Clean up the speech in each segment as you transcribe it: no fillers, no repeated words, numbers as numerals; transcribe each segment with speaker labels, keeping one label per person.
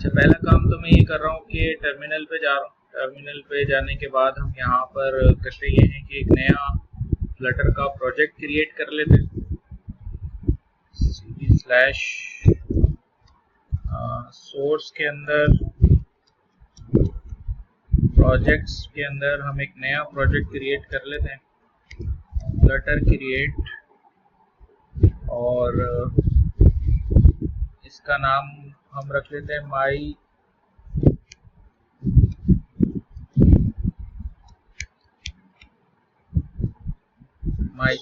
Speaker 1: अच्छा, पहला काम तो मैं ये कर रहा हूँ कि टर्मिनल पे जा रहा हूँ। टर्मिनल पे जाने के बाद हम यहाँ पर करते ये हैं कि एक नया फ्लटर का प्रोजेक्ट क्रिएट कर लेते हैं। CD/ सोर्स के अंदर, प्रोजेक्ट्स के अंदर हम एक नया प्रोजेक्ट क्रिएट कर लेते हैं, फ्लटर क्रिएट, और इसका नाम हम रख लेते हैं माई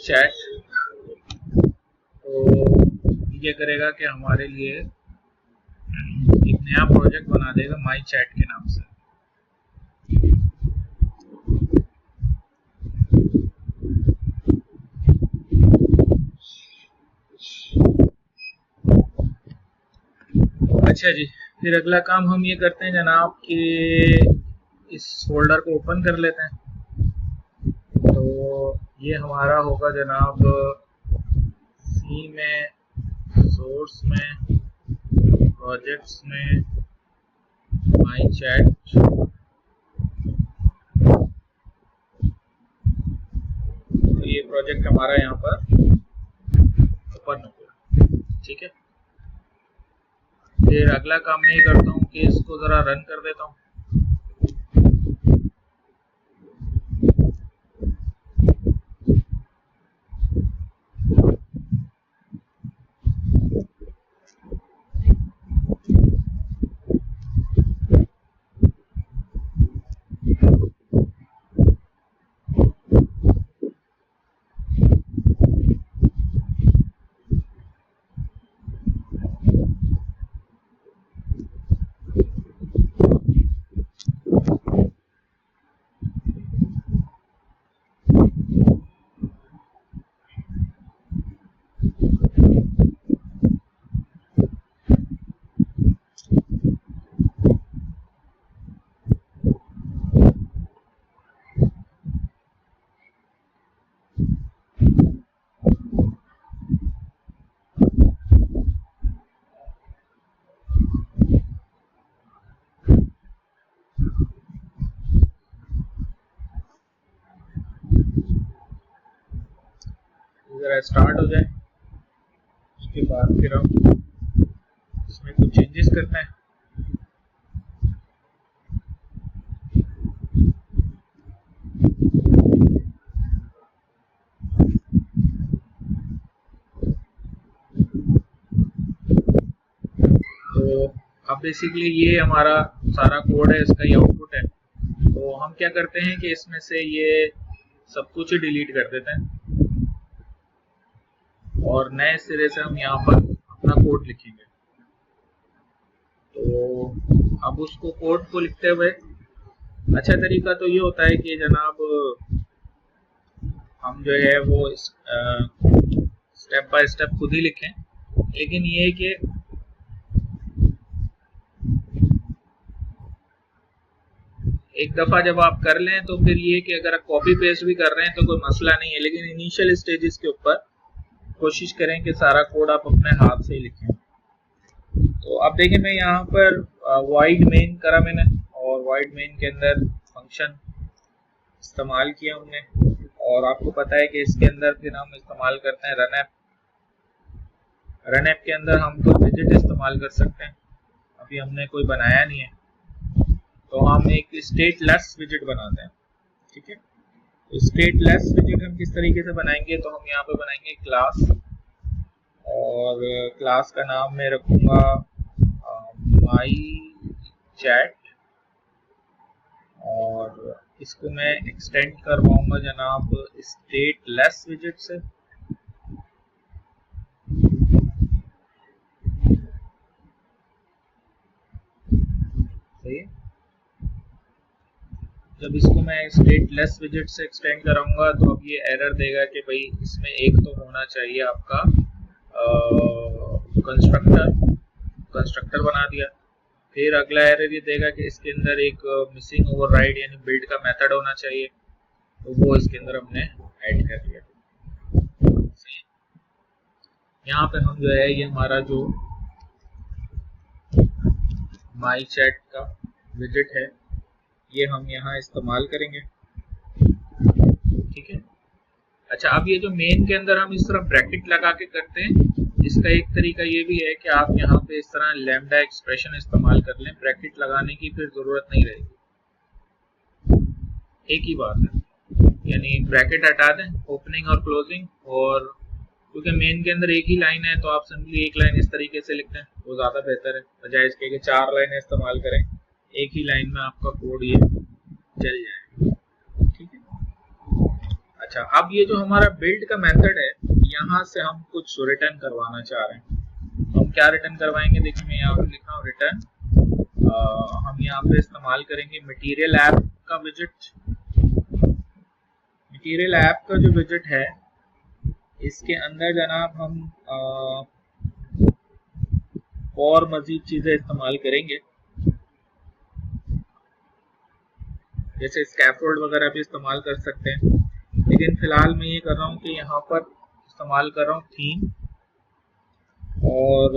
Speaker 1: चैट। तो ये करेगा कि हमारे लिए एक नया प्रोजेक्ट बना देगा माई चैट के नाम से। अच्छा जी, फिर अगला काम हम ये करते हैं जनाब कि इस फोल्डर को ओपन कर लेते हैं। तो ये हमारा होगा जनाब सी में, सोर्स में, प्रोजेक्ट्स में, माई चैट। तो ये प्रोजेक्ट हमारा यहाँ पर ओपन हो गया, ठीक है। फिर अगला काम मैं ये करता हूँ कि इसको ज़रा रन कर देता हूँ। ज़रा स्टार्ट हो जाए, उसके बाद फिर हम इसमें कुछ चेंजेस करते हैं। तो अब बेसिकली ये हमारा सारा कोड है, इसका ये आउटपुट है। तो हम क्या करते हैं कि इसमें से ये सब कुछ ही डिलीट कर देते हैं और नए सिरे से हम यहाँ पर अपना कोड लिखेंगे। तो अब उसको कोड को लिखते हुए अच्छा तरीका तो ये होता है कि जनाब हम जो है वो स्टेप बाय स्टेप खुद ही लिखें, लेकिन ये है कि एक दफ़ा जब आप कर लें तो फिर ये कि अगर आप कॉपी पेस्ट भी कर रहे हैं तो कोई मसला नहीं है, लेकिन इनिशियल स्टेजेस के ऊपर कोशिश करें कि सारा कोड आप अपने हाथ से ही लिखें। तो अब देखिए, मैं यहाँ पर वाइड मेन करा मैंने, और वाइड मेन के अंदर फंक्शन इस्तेमाल किया हमने, और आपको पता है कि इसके अंदर फिर हम इस्तेमाल करते हैं रन ऐप। रन ऐप के अंदर हम कोई विजिट इस्तेमाल कर सकते हैं, अभी हमने कोई बनाया नहीं है, तो हम एक स्टेटलेस विजिट बनाते हैं, ठीक है। तो स्टेटलेस विजिट हम किस तरीके से बनाएंगे, तो हम यहाँ पे बनाएंगे क्लास, और क्लास का नाम मैं रखूँगा माई चैट, और इसको मैं एक्सटेंड कर पाऊंगा जनाब स्टेटलेस विजिट से। सही है। जब इसको मैं स्टेटलेस विजिट से एक्सटेंड कराऊंगा तो अब ये एरर देगा कि भाई इसमें एक तो होना चाहिए आपका कंस्ट्रक्टर बना दिया। फिर अगला एरर ये देगा कि इसके अंदर एक मिसिंग ओवरराइड यानी बिल्ड का मेथड होना चाहिए, तो वो इसके अंदर हमने ऐड कर दिया। यहाँ पे हम जो है ये हमारा जो माई चैट का विजिट है, ये हम यहाँ इस्तेमाल करेंगे। ठीक है। अच्छा, अब ये जो मेन के अंदर हम इस तरह ब्रैकेट लगा के करते हैं, इसका एक तरीका ये भी है कि आप यहाँ पे इस तरह लैम्डा एक्सप्रेशन इस्तेमाल कर लें, ब्रैकेट लगाने की फिर जरूरत नहीं रहेगी, एक ही बात है। यानी ब्रैकेट हटा दें, ओपनिंग और क्लोजिंग, और क्योंकि मेन के अंदर एक ही लाइन है तो आप सिंपली एक लाइन इस तरीके से लिखते हैं, वो ज़्यादा बेहतर है, बजाय इसके कि 4 लाइनें इस्तेमाल करें। एक ही लाइन में आपका कोड ये चल जाएगा। ठीक है। अच्छा, अब ये जो हमारा बिल्ड का मेथड है, यहाँ से हम कुछ रिटर्न करवाना चाह रहे हैं। हम क्या रिटर्न करवाएंगे, देखिए मैं यहाँ पे लिख रहा हूँ रिटर्न। हम यहाँ पे इस्तेमाल करेंगे मटेरियल ऐप का विजिट। मटेरियल ऐप का जो विजिट है, इसके अंदर जनाब हम और मजीद चीजें इस्तेमाल करेंगे, जैसे स्कैफोल्ड वगैरह भी इस्तेमाल कर सकते हैं, लेकिन फिलहाल मैं ये कर रहा हूँ कि यहाँ पर इस्तेमाल कर रहा हूँ थीम, और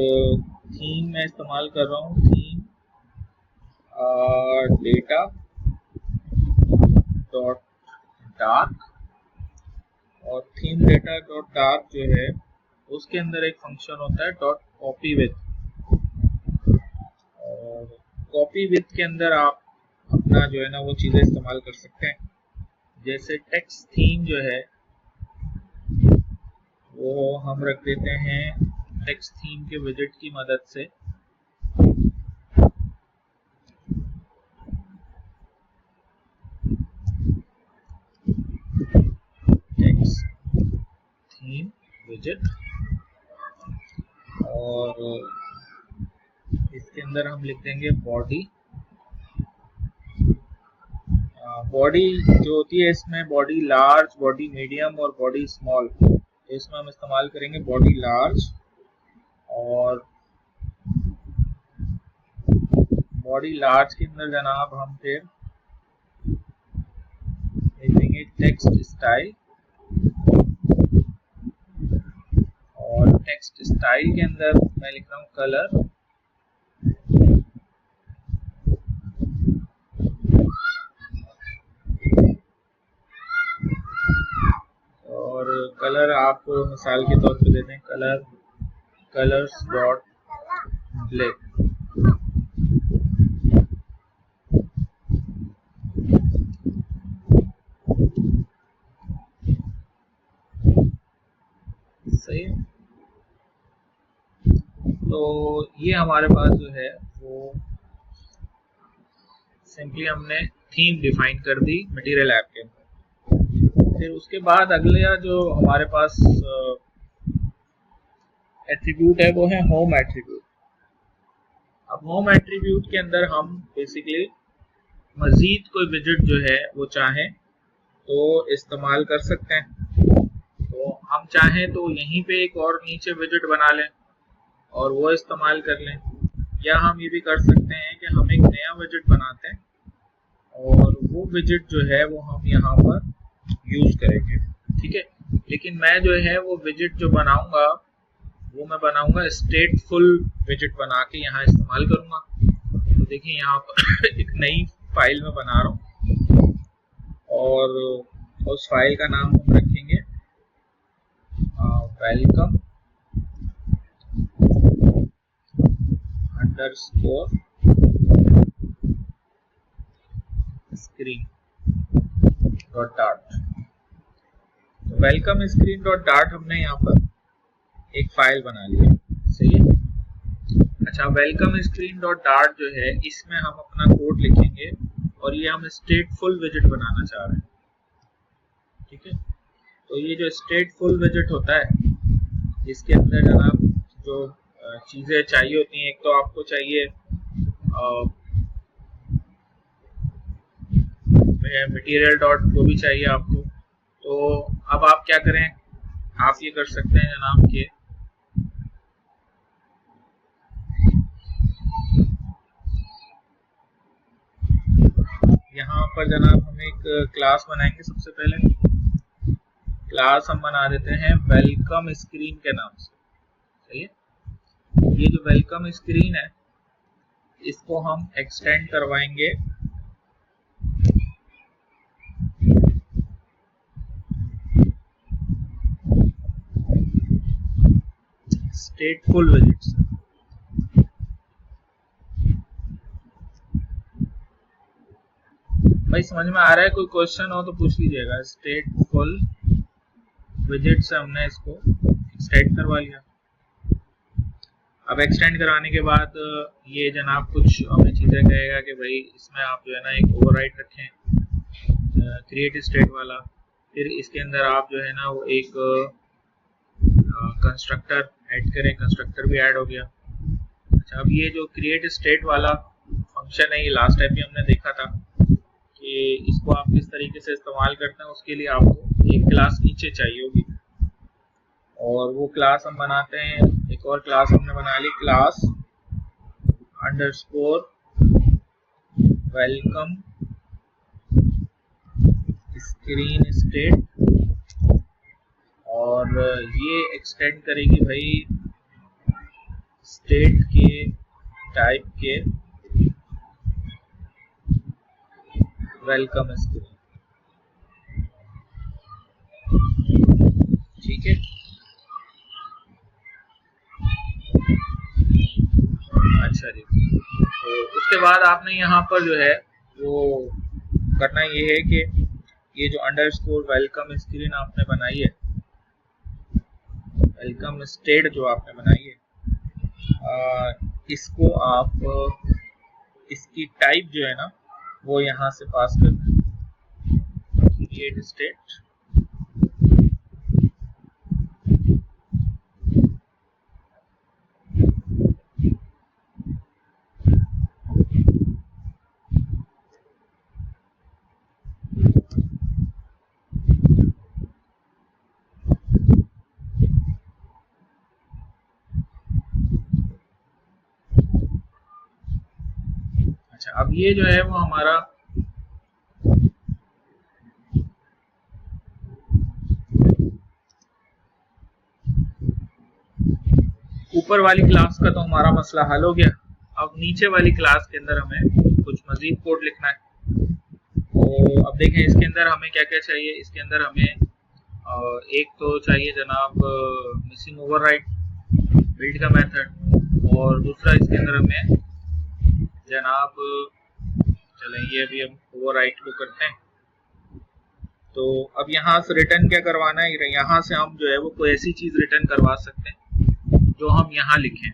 Speaker 1: थीम में इस्तेमाल कर रहा हूँ थीम डेटा डॉट डार्क, और थीम डेटा डॉट डार्क जो है उसके अंदर एक फंक्शन होता है डॉट कॉपी विथ, और कॉपी विथ के अंदर आप अपना जो है ना वो चीजें इस्तेमाल कर सकते हैं। जैसे टेक्स्ट थीम जो है वो हम रख देते हैं टेक्स्ट थीम के विजिट की मदद से। टेक्स्ट थीम विजिट, और इसके अंदर हम लिख देंगे बॉडी। बॉडी जो होती है इसमें बॉडी लार्ज, बॉडी मीडियम और बॉडी स्मॉल, तो इसमें हम इस्तेमाल करेंगे बॉडी लार्ज, और बॉडी लार्ज के अंदर जनाब हम फिर लिख देंगे टेक्स्ट स्टाइल, और टेक्स्ट स्टाइल के अंदर मैं लिख रहा हूँ कलर, और कलर आप मिसाल के तौर पे दे दें कलर्स डॉट ब्लैक। सही है। तो ये हमारे पास जो है वो सिंपली हमने थीम डिफाइन कर दी मटेरियल ऐप के अंदर। फिर उसके बाद अगला जो हमारे पास एट्रीब्यूट है वो है होम एट्रीब्यूट। अब होम एट्रीब्यूट के अंदर हम बेसिकली मजीद कोई विजिट जो है वो चाहें तो इस्तेमाल कर सकते हैं। तो हम चाहें तो यहीं पे एक और नीचे विजिट बना लें और वो इस्तेमाल कर लें, या हम ये भी कर सकते हैं कि हम एक नया विजिट बनाते हैं और वो विजिट जो है वो हम यहाँ पर यूज करेंगे। ठीक है, लेकिन मैं जो है वो विजिट जो बनाऊंगा वो मैं बनाऊंगा स्टेटफुल विजिट बना के यहाँ इस्तेमाल करूंगा। तो देखिए यहाँ पर एक नई फाइल में बना रहा हूँ और उस फाइल का नाम हम रखेंगे welcome underscore screen dot dart. तो वेलकम स्क्रीन डॉट डार्ट हमने यहाँ पर एक फाइल बना लिया। सही है। अच्छा, वेलकम स्क्रीन डॉट डार्ट जो है इसमें हम अपना कोड लिखेंगे और ये हम स्टेटफुल विजिट बनाना चाह रहे हैं। ठीक है, तो ये जो स्टेटफुल विजिट होता है इसके अंदर जनाब जो चीजें चाहिए होती हैं, एक तो आपको चाहिए मटेरियल डॉट वो भी चाहिए आपको। तो अब आप क्या करें, आप ये कर सकते हैं जनाब के यहाँ पर जनाब हम एक क्लास बनाएंगे। सबसे पहले क्लास हम बना देते हैं वेलकम स्क्रीन के नाम से। सही है। ये जो वेलकम स्क्रीन है इसको हम एक्सटेंड करवाएंगे स्टेटफुल विजिट्स। भाई समझ में आ रहा है? कोई क्वेश्चन हो तो पूछ लीजिएगा। स्टेटफुल विजिट से हमने इसको एक्सटेंड करवा लिया। अब एक्सटेंड कराने के बाद ये जनाब कुछ हमें चीजें कहेगा कि भाई इसमें आप जो है ना एक ओवरराइड रखें क्रिएट स्टेट वाला, फिर इसके अंदर आप जो है ना वो एक कंस्ट्रक्टर ऐड करें। कंस्ट्रक्टर भी ऐड हो गया। अच्छा, अब ये जो क्रिएट स्टेट वाला फंक्शन है, ये लास्ट टाइम भी हमने देखा था कि इसको आप किस तरीके से इस्तेमाल करते हैं। उसके लिए आपको एक क्लास नीचे चाहिए होगी, और वो क्लास हम बनाते हैं। एक और क्लास हमने बना ली, class underscore welcome screen state, और ये एक्सटेंड करेगी भाई स्टेट के टाइप के वेलकम स्क्रीन। ठीक है, अच्छा जी। तो उसके बाद आपने यहाँ पर जो है वो करना ये है कि ये जो अंडरस्कोर वेलकम स्क्रीन आपने बनाई है, वेलकम स्टेट जो आपने बनाई है, इसको आप इसकी टाइप जो है ना वो यहाँ से पास करना है, क्रिएट स्टेट। अच्छा, अब ये जो है वो हमारा ऊपर वाली क्लास का तो हमारा मसला हल हो गया। अब नीचे वाली क्लास के अंदर हमें कुछ मजीद कोड लिखना है। तो अब देखें इसके अंदर हमें क्या क्या चाहिए। इसके अंदर हमें एक तो चाहिए जनाब मिसिंग ओवरराइड बिल्ड का मेथड, और दूसरा इसके अंदर हमें जनाब, चलें ये अभी हम ओवरराइड को करते हैं। तो अब यहाँ से रिटर्न क्या करवाना है, यहाँ से हम जो है वो कोई ऐसी चीज रिटर्न करवा सकते हैं जो हम यहाँ लिखें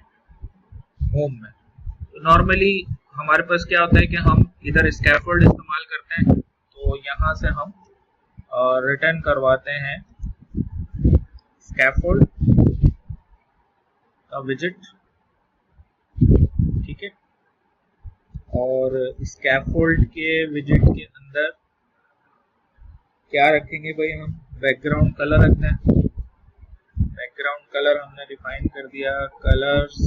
Speaker 1: होम में। तो नॉर्मली हमारे पास क्या होता है कि हम इधर स्कैफोल्ड इस्तेमाल करते हैं, तो यहाँ से हम रिटर्न करवाते हैं स्कैफोल्ड का विजिट। ठीक है, और स्कैफोल्ड के विजिट के अंदर क्या रखेंगे भाई, हम बैकग्राउंड कलर रखना है। बैकग्राउंड कलर हमने डिफाइन कर दिया, कलर्स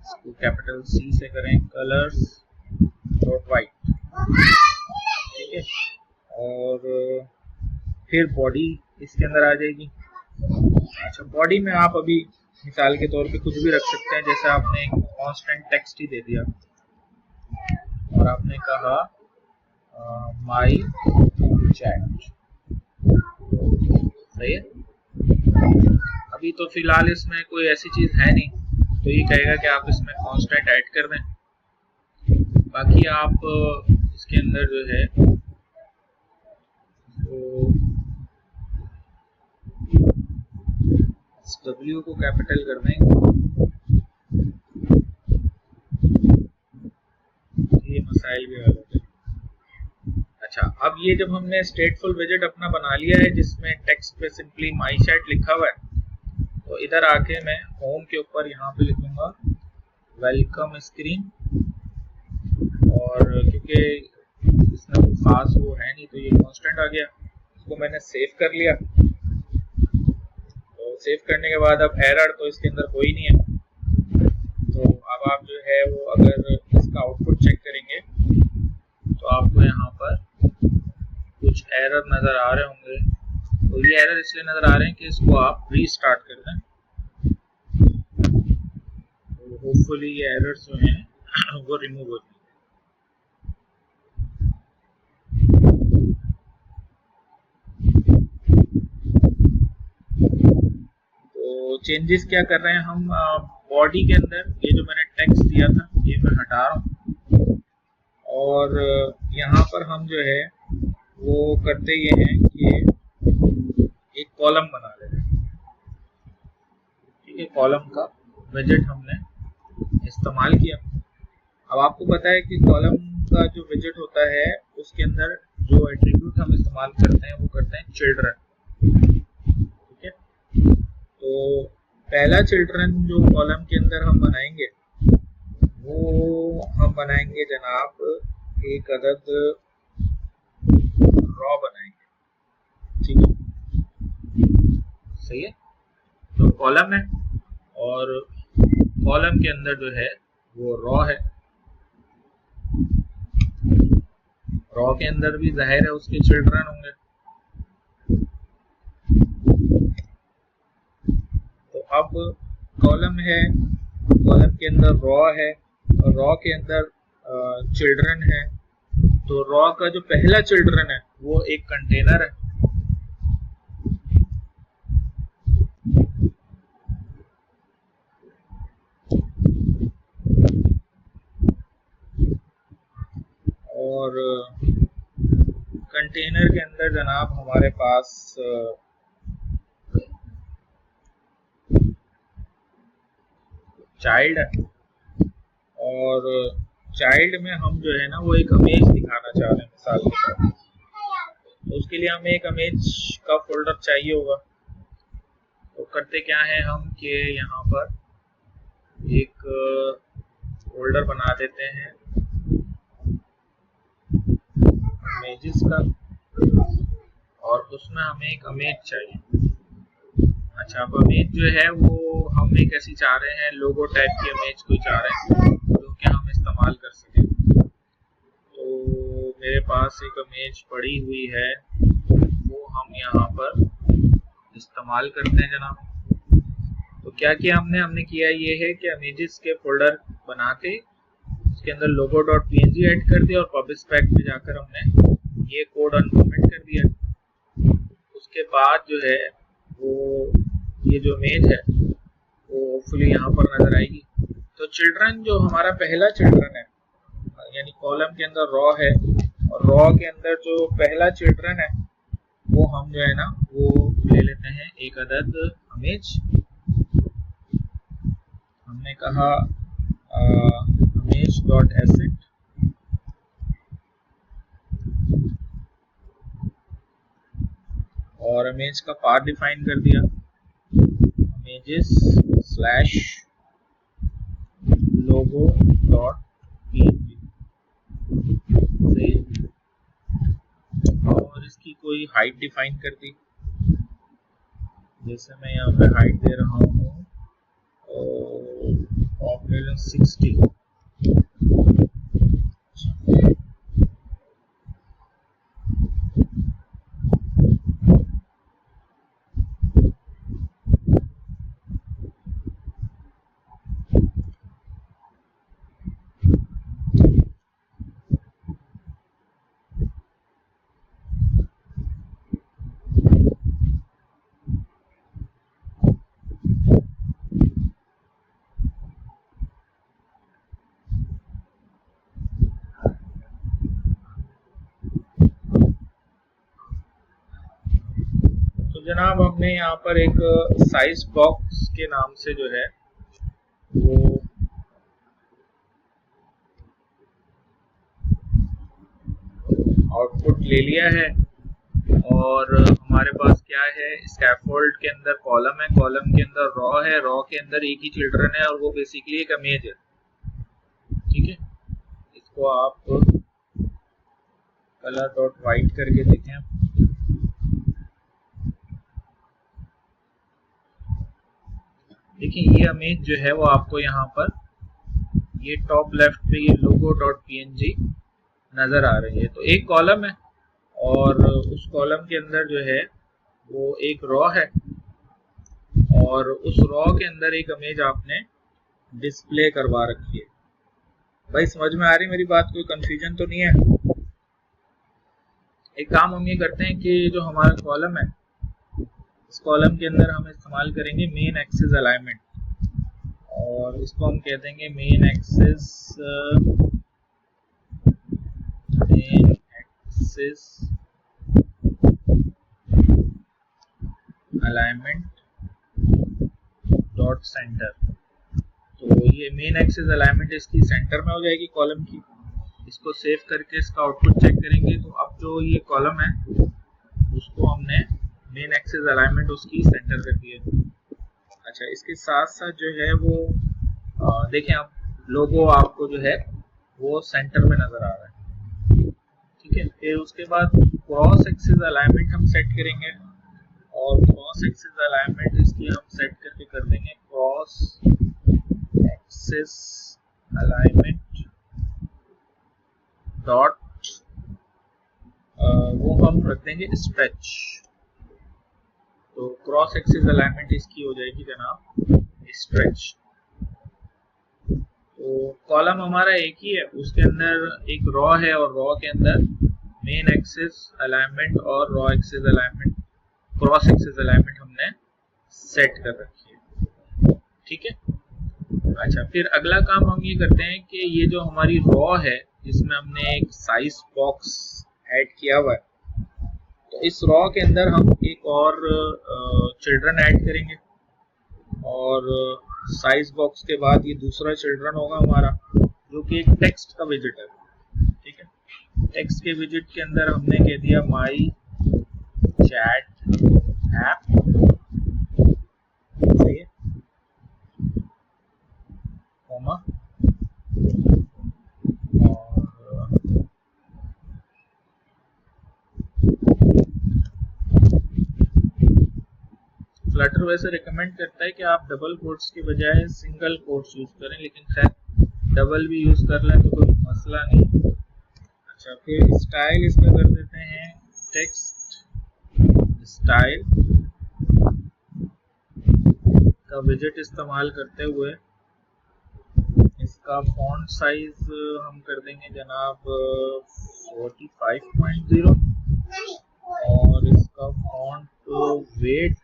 Speaker 1: इसको कैपिटल सी से करें, कलर्स डॉट वाइट। ठीक है, और फिर बॉडी इसके अंदर आ जाएगी। अच्छा, बॉडी में आप अभी मिसाल के तौर पे कुछ भी रख सकते हैं, जैसे आपने एक कांस्टेंट टेक्स्ट ही दे दिया और आपने कहा माई चैट। सही है। अभी तो फिलहाल इसमें कोई ऐसी चीज है नहीं, तो ये कहेगा कि आप इसमें कांस्टेंट ऐड कर दें। बाकी आप इसके अंदर जो है तो W को कैपिटल कर दें, ये मसाइल भी हल हो गए। अच्छा, अब ये जब हमने स्टेटफुल विजिट अपना बना लिया है जिसमें टेक्स्ट पे सिंपली माई चैट लिखा हुआ है, तो इधर आके मैं होम के ऊपर यहाँ पे लिखूंगा वेलकम स्क्रीन, और क्योंकि इसमें कोई खास वो है नहीं तो ये कांस्टेंट आ गया। इसको मैंने सेव कर लिया। तो सेव करने के बाद अब एरर तो इसके अंदर कोई नहीं है। तो अब आप जो है वो अगर इसका आउटपुट चेक करेंगे तो आपको यहाँ पर कुछ एरर नजर आ रहे होंगे। तो ये एरर इसलिए नजर आ रहे हैं कि इसको आप रीस्टार्ट कर दें। होपफुली ये एरर्स जो हैं वो रिमूव हो जाए। तो चेंजेस क्या कर रहे हैं हम, बॉडी के अंदर ये जो मैंने टेक्स्ट दिया था ये मैं हटा रहा हूँ, और यहाँ पर हम जो है वो करते ये हैं कि एक कॉलम बना लेते हैं। ठीक है, कॉलम का विजेट हमने इस्तेमाल किया। अब आपको पता है कि कॉलम का जो विजेट होता है उसके अंदर जो एट्रीब्यूट हम इस्तेमाल करते हैं वो करते हैं चिल्ड्रन। ठीक है, तो पहला चिल्ड्रन जो कॉलम के अंदर हम बनाएंगे वो हम बनाएंगे जनाब एक अदद रॉ बनाएंगे। ठीक है, सही है। तो कॉलम है और कॉलम के अंदर जो है वो रॉ है। रॉ के अंदर भी जाहिर है उसके चिल्ड्रन होंगे। तो अब कॉलम है, कॉलम के अंदर रॉ है और रॉ के अंदर चिल्ड्रन है। तो रॉ का जो पहला चिल्ड्रन है वो एक कंटेनर है। और कंटेनर के अंदर जनाब हमारे पास चाइल्ड है, और चाइल्ड में हम जो है ना वो एक इमेज दिखाना चाह रहे हैं मिसाल के तौर पर। तो उसके लिए हमें एक इमेज का फोल्डर चाहिए होगा। तो करते क्या है हम कि यहाँ पर एक फोल्डर बना देते हैं इमेजेस का, और उसमें हमें एक इमेज चाहिए। अच्छा, अब इमेज जो है वो हम एक ऐसी चाह रहे हैं, लोगो टाइप की इमेज कोई चाह रहे हैं जो कि हम इस्तेमाल कर सकें। तो मेरे पास एक इमेज पड़ी हुई है, वो हम यहाँ पर इस्तेमाल करते हैं जनाब। तो क्या किया हमने किया ये है कि इमेजेस के फोल्डर बना के उसके अंदर logo.png ऐड कर दिया और पब्लिश पैक में जाकर हमने ये कोड अनकमेंट कर दिया। उसके बाद जो है वो ये जो इमेज है वो होपफुली यहाँ पर नजर आएगी। तो चिल्ड्रन जो हमारा पहला चिल्ड्रन है, यानी कॉलम के अंदर रॉ है और रॉ के अंदर जो पहला चिल्ड्रन है वो हम जो है ना वो ले लेते हैं एक अदद इमेज। हमने कहा इमेज डॉट एसेट, और इमेज का पाथ डिफाइन कर दिया इमेजेस स्लैश लोगो डॉट पीएनजी। और इसकी कोई हाइट डिफाइन कर दी, जैसे मैं यहाँ पे हाइट दे रहा हूँ 60। जनाब हमने यहाँ पर एक साइज बॉक्स के नाम से जो है वो आउटपुट ले लिया है, और हमारे पास क्या है, स्कैफोल्ड के अंदर कॉलम है, कॉलम के अंदर रॉ है, रॉ के अंदर एक ही चिल्ड्रन है और वो बेसिकली एक इमेज है। ठीक है, इसको आप कलर डॉट वाइट करके देखें। देखिए ये इमेज जो है वो आपको यहाँ पर ये टॉप लेफ्ट पे ये लोगो डॉट पीएनजी नजर आ रही है। तो एक कॉलम है और उस कॉलम के अंदर जो है वो एक रॉ है, और उस रॉ के अंदर एक इमेज आपने डिस्प्ले करवा रखी है। भाई समझ में आ रही मेरी बात, कोई कंफ्यूजन तो नहीं है? एक काम हम ये करते हैं कि जो हमारा कॉलम है, इस कॉलम के अंदर हम इस्तेमाल करेंगे मेन एक्सिस अलाइनमेंट, और इसको हम कह देंगे main axis alignment dot centre. तो ये मेन एक्सिस अलाइनमेंट इसकी सेंटर में हो जाएगी कॉलम की। इसको सेव करके इसका आउटपुट चेक करेंगे, तो अब जो ये कॉलम है उसको हमने मेन एक्सिस अलाइनमेंट उसकी सेंटर कर दी है। अच्छा, इसके साथ साथ जो है वो देखें, अब लोगो आपको जो है वो सेंटर में नजर आ रहा है। ठीक है, फिर उसके बाद क्रॉस एक्सिस अलाइनमेंट हम सेट करेंगे, और क्रॉस एक्सिस अलाइनमेंट इसकी हम सेट करके कर देंगे क्रॉस एक्सिस अलाइनमेंट डॉट वो हम रख देंगे स्ट्रेच। तो क्रॉस एक्सिस अलाइनमेंट इसकी हो जाएगी जनाब स्ट्रेच। तो कॉलम हमारा एक ही है, उसके अंदर एक रॉ है और रॉ के अंदर मेन एक्सिस अलाइनमेंट और raw axis alignment, cross axis alignment हमने सेट कर रखी है। ठीक है। अच्छा, फिर अगला काम हम ये करते हैं कि ये जो हमारी रॉ है जिसमें हमने एक साइज बॉक्स ऐड किया हुआ है, तो इस रॉ के अंदर हम एक और चिल्ड्रन ऐड करेंगे, और साइज बॉक्स के बाद ये दूसरा चिल्ड्रन होगा हमारा जो कि एक टेक्स्ट का विजिट है। ठीक है, टेक्स्ट के विजिट के अंदर हमने कह दिया माई चैट ऐप। सही है, कॉमा, फ्लटर वैसे रिकमेंड करता है कि आप डबल कोट्स के बजाय सिंगल कोट्स यूज करें, लेकिन खैर डबल भी यूज कर लें तो कोई मसला नहीं। अच्छा, फिर स्टाइल इसमें कर देते हैं टेक्स्ट स्टाइल का विजिट इस्तेमाल करते हुए इसका फॉन्ट साइज हम कर देंगे जनाब 45.0, और इसका फॉन्ट वेट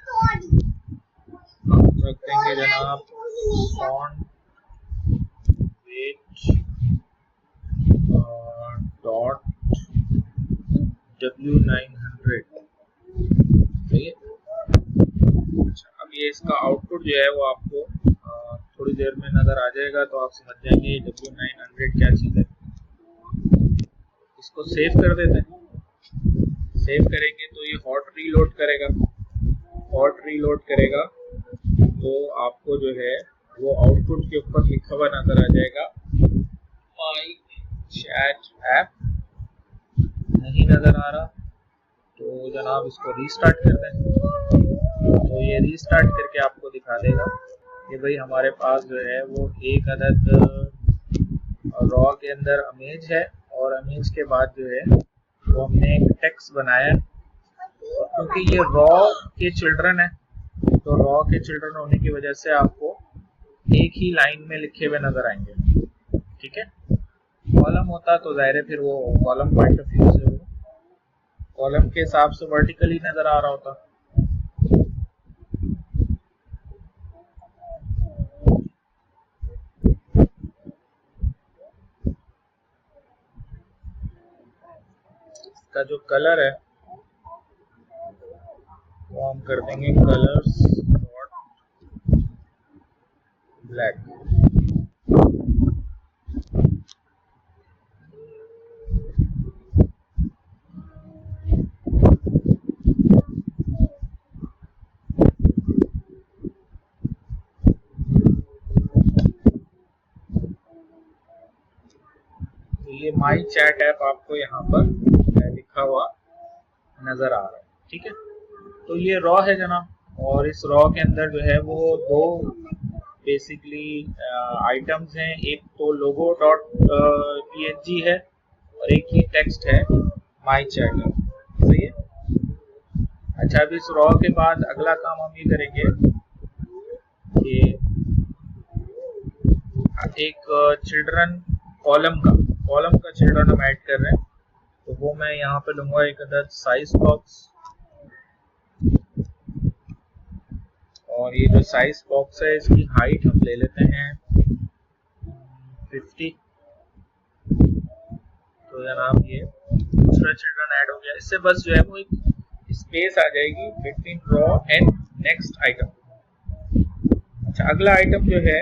Speaker 1: हम रख देंगे जनाब फॉन्ट वेट डॉट W900। सही है। अच्छा, अब ये इसका आउटपुट जो है वो आपको थोड़ी देर में नजर आ जाएगा, तो आप समझ जाएंगे W900 क्या चीज है। इसको सेव कर देते हैं। सेव करेंगे तो ये हॉट रीलोड करेगा, हॉट रीलोड करेगा तो आपको जो है वो आउटपुट के ऊपर लिखा हुआ नजर आ जाएगा माई चैट ऐप। नहीं नजर आ रहा तो जनाब इसको रीस्टार्ट कर दें, तो ये रीस्टार्ट करके आपको दिखा देगा कि भाई हमारे पास जो है वो एक अदद रॉ के अंदर इमेज है, और इमेज के बाद जो है वो हमने एक टेक्स्ट बनाया, क्योंकि ये रॉ के चिल्ड्रन है, तो रॉ के चिल्ड्रन होने की वजह से आपको एक ही लाइन में लिखे हुए नजर आएंगे। ठीक है, कॉलम होता तो जाहिर है फिर वो कॉलम पॉइंट ऑफ व्यू से वो कॉलम के हिसाब से वर्टिकली नजर आ रहा होता। इसका जो कलर है वो हम कर देंगे कलर्स डॉट ब्लैक। ये माई चैट ऐप आपको यहाँ पर लिखा हुआ नजर आ रहा है। ठीक है, तो ये रॉ है जनाब, और इस रॉ के अंदर जो है वो दो बेसिकली आइटम्स हैं, एक तो लोगो डॉट png है और एक ही टेक्स्ट है माई चैट। सही है। अच्छा, अब इस रॉ के बाद अगला काम हम ये करेंगे कि एक चिल्ड्रन कॉलम का चिल्ड्रन हम ऐड कर रहे हैं, तो वो मैं यहाँ पे लूंगा एक अदद साइज बॉक्स, और ये जो साइज बॉक्स है इसकी हाइट हम ले लेते हैं 50। तो जनाब ये दूसरा चिल्ड्रन ऐड हो गया। इससे बस जो है वो एक स्पेस आ जाएगी between raw and next item. अच्छा, अगला आइटम जो है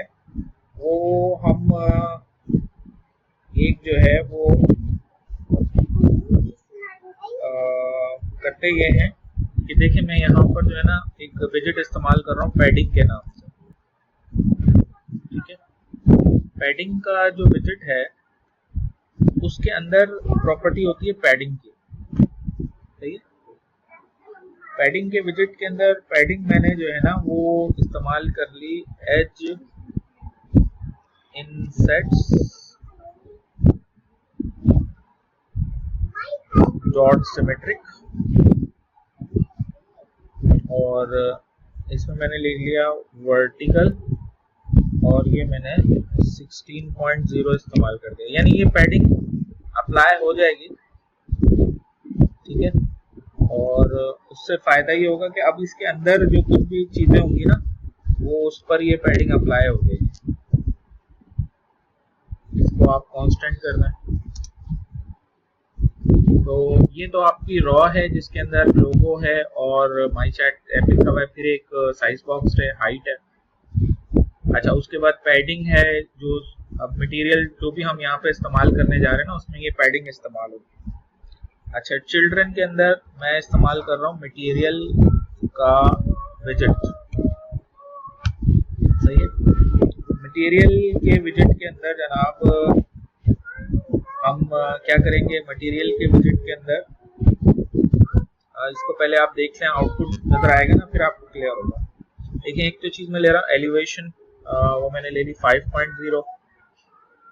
Speaker 1: वो हम एक जो है वो करते ये हैं कि देखिए मैं यहाँ पर जो है ना एक विजेट इस्तेमाल कर रहा हूँ पैडिंग के नाम से, ठीक है। पैडिंग का जो विजेट है उसके अंदर प्रॉपर्टी होती है पैडिंग की, सही है। पैडिंग के विजेट के अंदर पैडिंग मैंने जो है ना वो इस्तेमाल कर ली एज इनसेट्स डॉट सिमेट्रिक, और इसमें मैंने ले लिया वर्टिकल, और ये मैंने 16.0 इस्तेमाल कर दिया, यानी ये पैडिंग अप्लाई हो जाएगी, ठीक है। और उससे फायदा ये होगा कि अब इसके अंदर जो कुछ भी चीजें होंगी ना वो उस पर ये पैडिंग अप्लाई हो जाएगी। इसको आप कांस्टेंट करना है। तो ये तो आपकी रॉ है जिसके अंदर लोगो है और माई चैट ऐप लिखा हुआ है, फिर एक साइज बॉक्स है, हाइट है। अच्छा, उसके बाद पैडिंग है, जो अब मटेरियल जो भी हम यहाँ पे इस्तेमाल करने जा रहे हैं ना उसमें ये पैडिंग इस्तेमाल होगी। अच्छा, चिल्ड्रन के अंदर मैं इस्तेमाल कर रहा हूँ मटेरियल का विजेट, सही है। मटेरियल के विजेट के अंदर जनाब हम क्या करेंगे, मटेरियल के विजेट के अंदर इसको पहले आप देख लें, आउटपुट नजर आएगा ना फिर आपको क्लियर होगा। देखिए, एक तो चीज मैं ले रहा हूँ एलिवेशन, वो मैंने ले ली 5.0,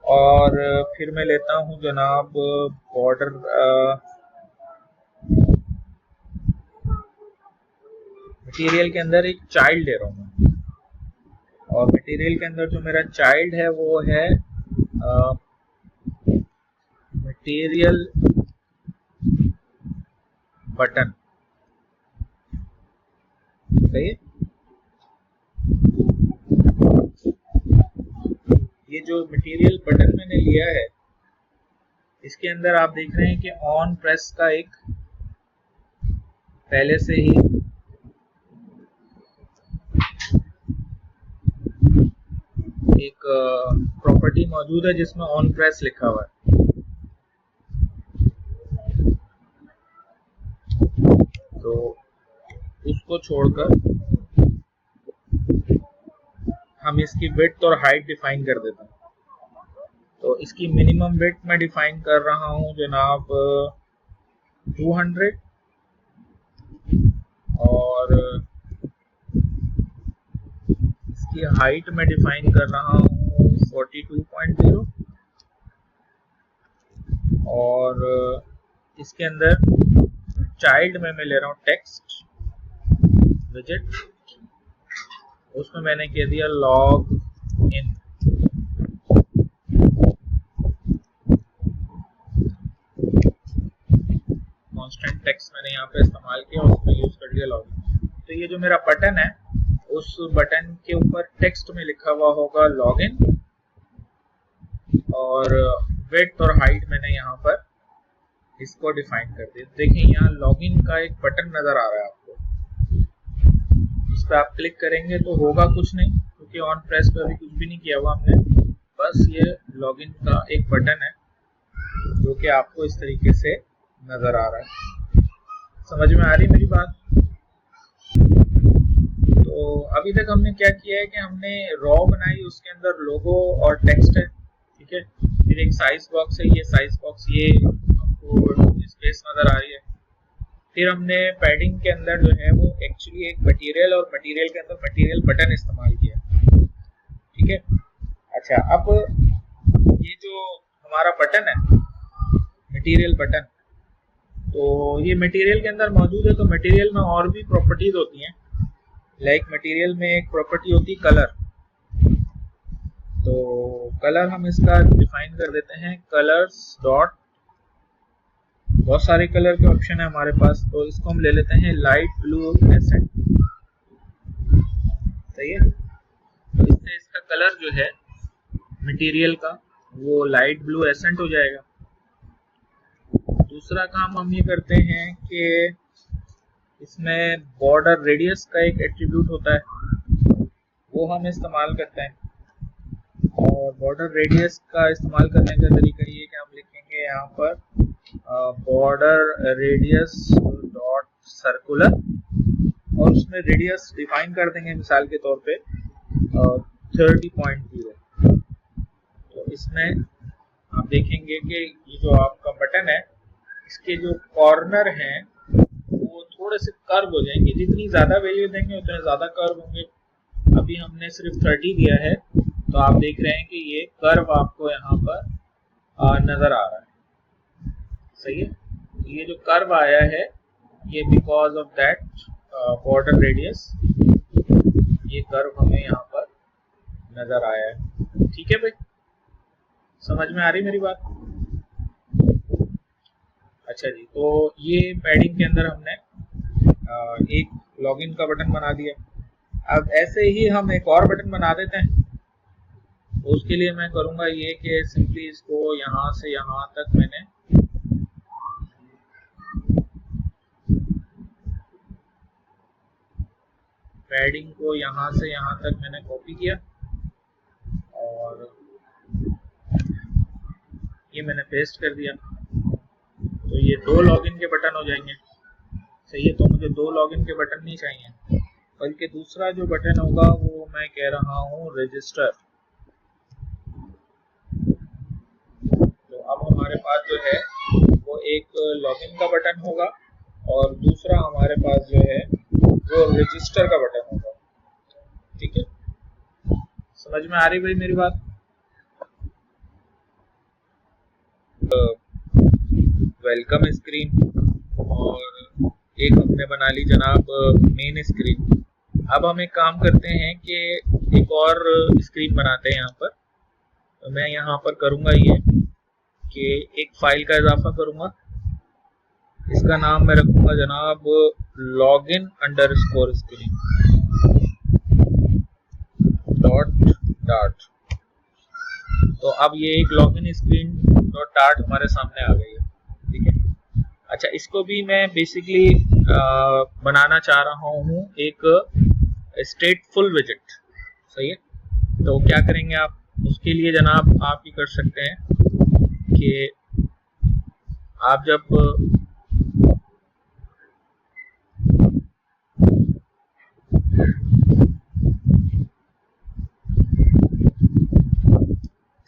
Speaker 1: और फिर मैं लेता हूँ जनाब बॉर्डर मटेरियल के अंदर एक चाइल्ड ले रहा हूँ मैं, और मटेरियल के अंदर जो मेरा चाइल्ड है वो है मटेरियल बटन, सही है। ये जो मटेरियल बटन मैंने लिया है इसके अंदर आप देख रहे हैं कि ऑन प्रेस का एक पहले से ही एक प्रॉपर्टी मौजूद है जिसमें ऑन प्रेस लिखा हुआ है। तो उसको छोड़कर हम इसकी विड्थ और हाइट डिफाइन कर देते हैं। तो इसकी मिनिमम विड्थ मैं डिफाइन कर रहा हूं जनाब 200, और इसकी हाइट मैं डिफाइन कर रहा हूं 42.0, और इसके अंदर चाइल्ड में मैं ले रहा हूं टेक्स्ट विजेट, उसमें मैंने कह दिया लॉग इन। कांस्टेंट टेक्स्ट मैंने यहाँ पे इस्तेमाल किया, उसमें यूज कर लिया लॉग इन। तो ये जो मेरा बटन है उस बटन के ऊपर टेक्स्ट में लिखा हुआ होगा लॉग इन, और विड्थ और हाइट मैंने यहाँ पर इसको डिफाइन कर दिया। देखिए, यहाँ लॉग इन का एक बटन नजर आ रहा है आपको, इस पर आप क्लिक करेंगे तो होगा कुछ नहीं, क्योंकि ऑन प्रेस पे अभी कुछ भी नहीं किया हुआ हमने, बस ये लॉगिन का एक बटन है जो कि आपको इस तरीके से नजर आ रहा है। समझ में आ रही मेरी बात? तो अभी तक हमने क्या किया है कि हमने रॉ बनाई, उसके अंदर लोगो और टेक्स्ट है, ठीक है। फिर एक साइज बॉक्स है, ये साइज बॉक्स ये आपको स्पेस नजर आ रही है। फिर हमने पैडिंग के अंदर जो है वो एक्चुअली एक मटेरियल, और मटेरियल के अंदर मटेरियल बटन इस्तेमाल किया, ठीक है। अच्छा, अब ये जो हमारा बटन है मटेरियल बटन, तो ये मटेरियल के अंदर मौजूद है। तो मटेरियल में और भी प्रॉपर्टीज होती हैं, लाइक मटेरियल में एक प्रॉपर्टी होती है कलर। तो कलर हम इसका डिफाइन कर देते हैं कलर्स डॉट, बहुत सारे कलर के ऑप्शन है हमारे पास, तो इसको हम ले लेते हैं लाइट ब्लू एसेंट। सही है, तो इससे इसका कलर जो है मटेरियल का वो लाइट ब्लू एसेंट हो जाएगा। दूसरा काम हम ये करते हैं कि इसमें बॉर्डर रेडियस का एक एट्रीब्यूट होता है, वो हम इस्तेमाल करते हैं। और बॉर्डर रेडियस का इस्तेमाल करने का तरीका ये कि हम लिखेंगे यहाँ पर बॉर्डर रेडियस डॉट सर्कुलर, और उसमें रेडियस डिफाइन कर देंगे मिसाल के तौर पे 30.0। तो इसमें आप देखेंगे कि ये जो आपका बटन है इसके जो कॉर्नर हैं वो थोड़े से कर्व हो जाएंगे, जितनी ज्यादा वैल्यू देंगे उतने ज्यादा कर्व होंगे। अभी हमने सिर्फ 30 दिया है, तो आप देख रहे हैं कि ये कर्व आपको यहाँ पर नजर आ रहा है। सही है, ये जो कर्व आया है ये because of that border radius, ये कर्व हमें यहाँ पर नजर आया है। ठीक है भाई, समझ में आ रही मेरी बात? अच्छा जी, तो ये पैडिंग के अंदर हमने एक लॉगिन का बटन बना दिया। अब ऐसे ही हम एक और बटन बना देते हैं। तो उसके लिए मैं करूंगा ये कि सिंपली इसको यहाँ से यहाँ तक मैंने पैडिंग को यहाँ से यहाँ तक मैंने कॉपी किया और ये मैंने पेस्ट कर दिया। तो ये 2 लॉगिन के बटन हो जाएंगे। सही है, तो मुझे 2 लॉगिन के बटन नहीं चाहिए, बल्कि दूसरा जो बटन होगा वो मैं कह रहा हूँ रजिस्टर। तो अब हमारे पास जो है वो एक लॉगिन का बटन होगा और दूसरा हमारे पास जो है वो रजिस्टर का बटन होगा। ठीक है, समझ में आ रही भाई मेरी बात? वेलकम स्क्रीन और एक हमने बना ली जनाब मेन स्क्रीन। अब हम एक काम करते हैं कि एक और स्क्रीन बनाते हैं यहाँ पर। तो मैं यहाँ पर करूँगा ये कि एक फाइल का इजाफा करूँगा, इसका नाम मैं रखूँगा जनाब लॉगिन अंडरस्कोर स्क्रीन डॉट। तो अब ये एक लॉगिन स्क्रीन डॉट डाट हमारे सामने आ गई है। ठीक है, अच्छा, इसको भी मैं बेसिकली बनाना चाह रहा हूँ एक स्टेटफुल विजेट। सही है, तो क्या करेंगे आप उसके लिए जनाब, आप ये कर सकते हैं कि आप जब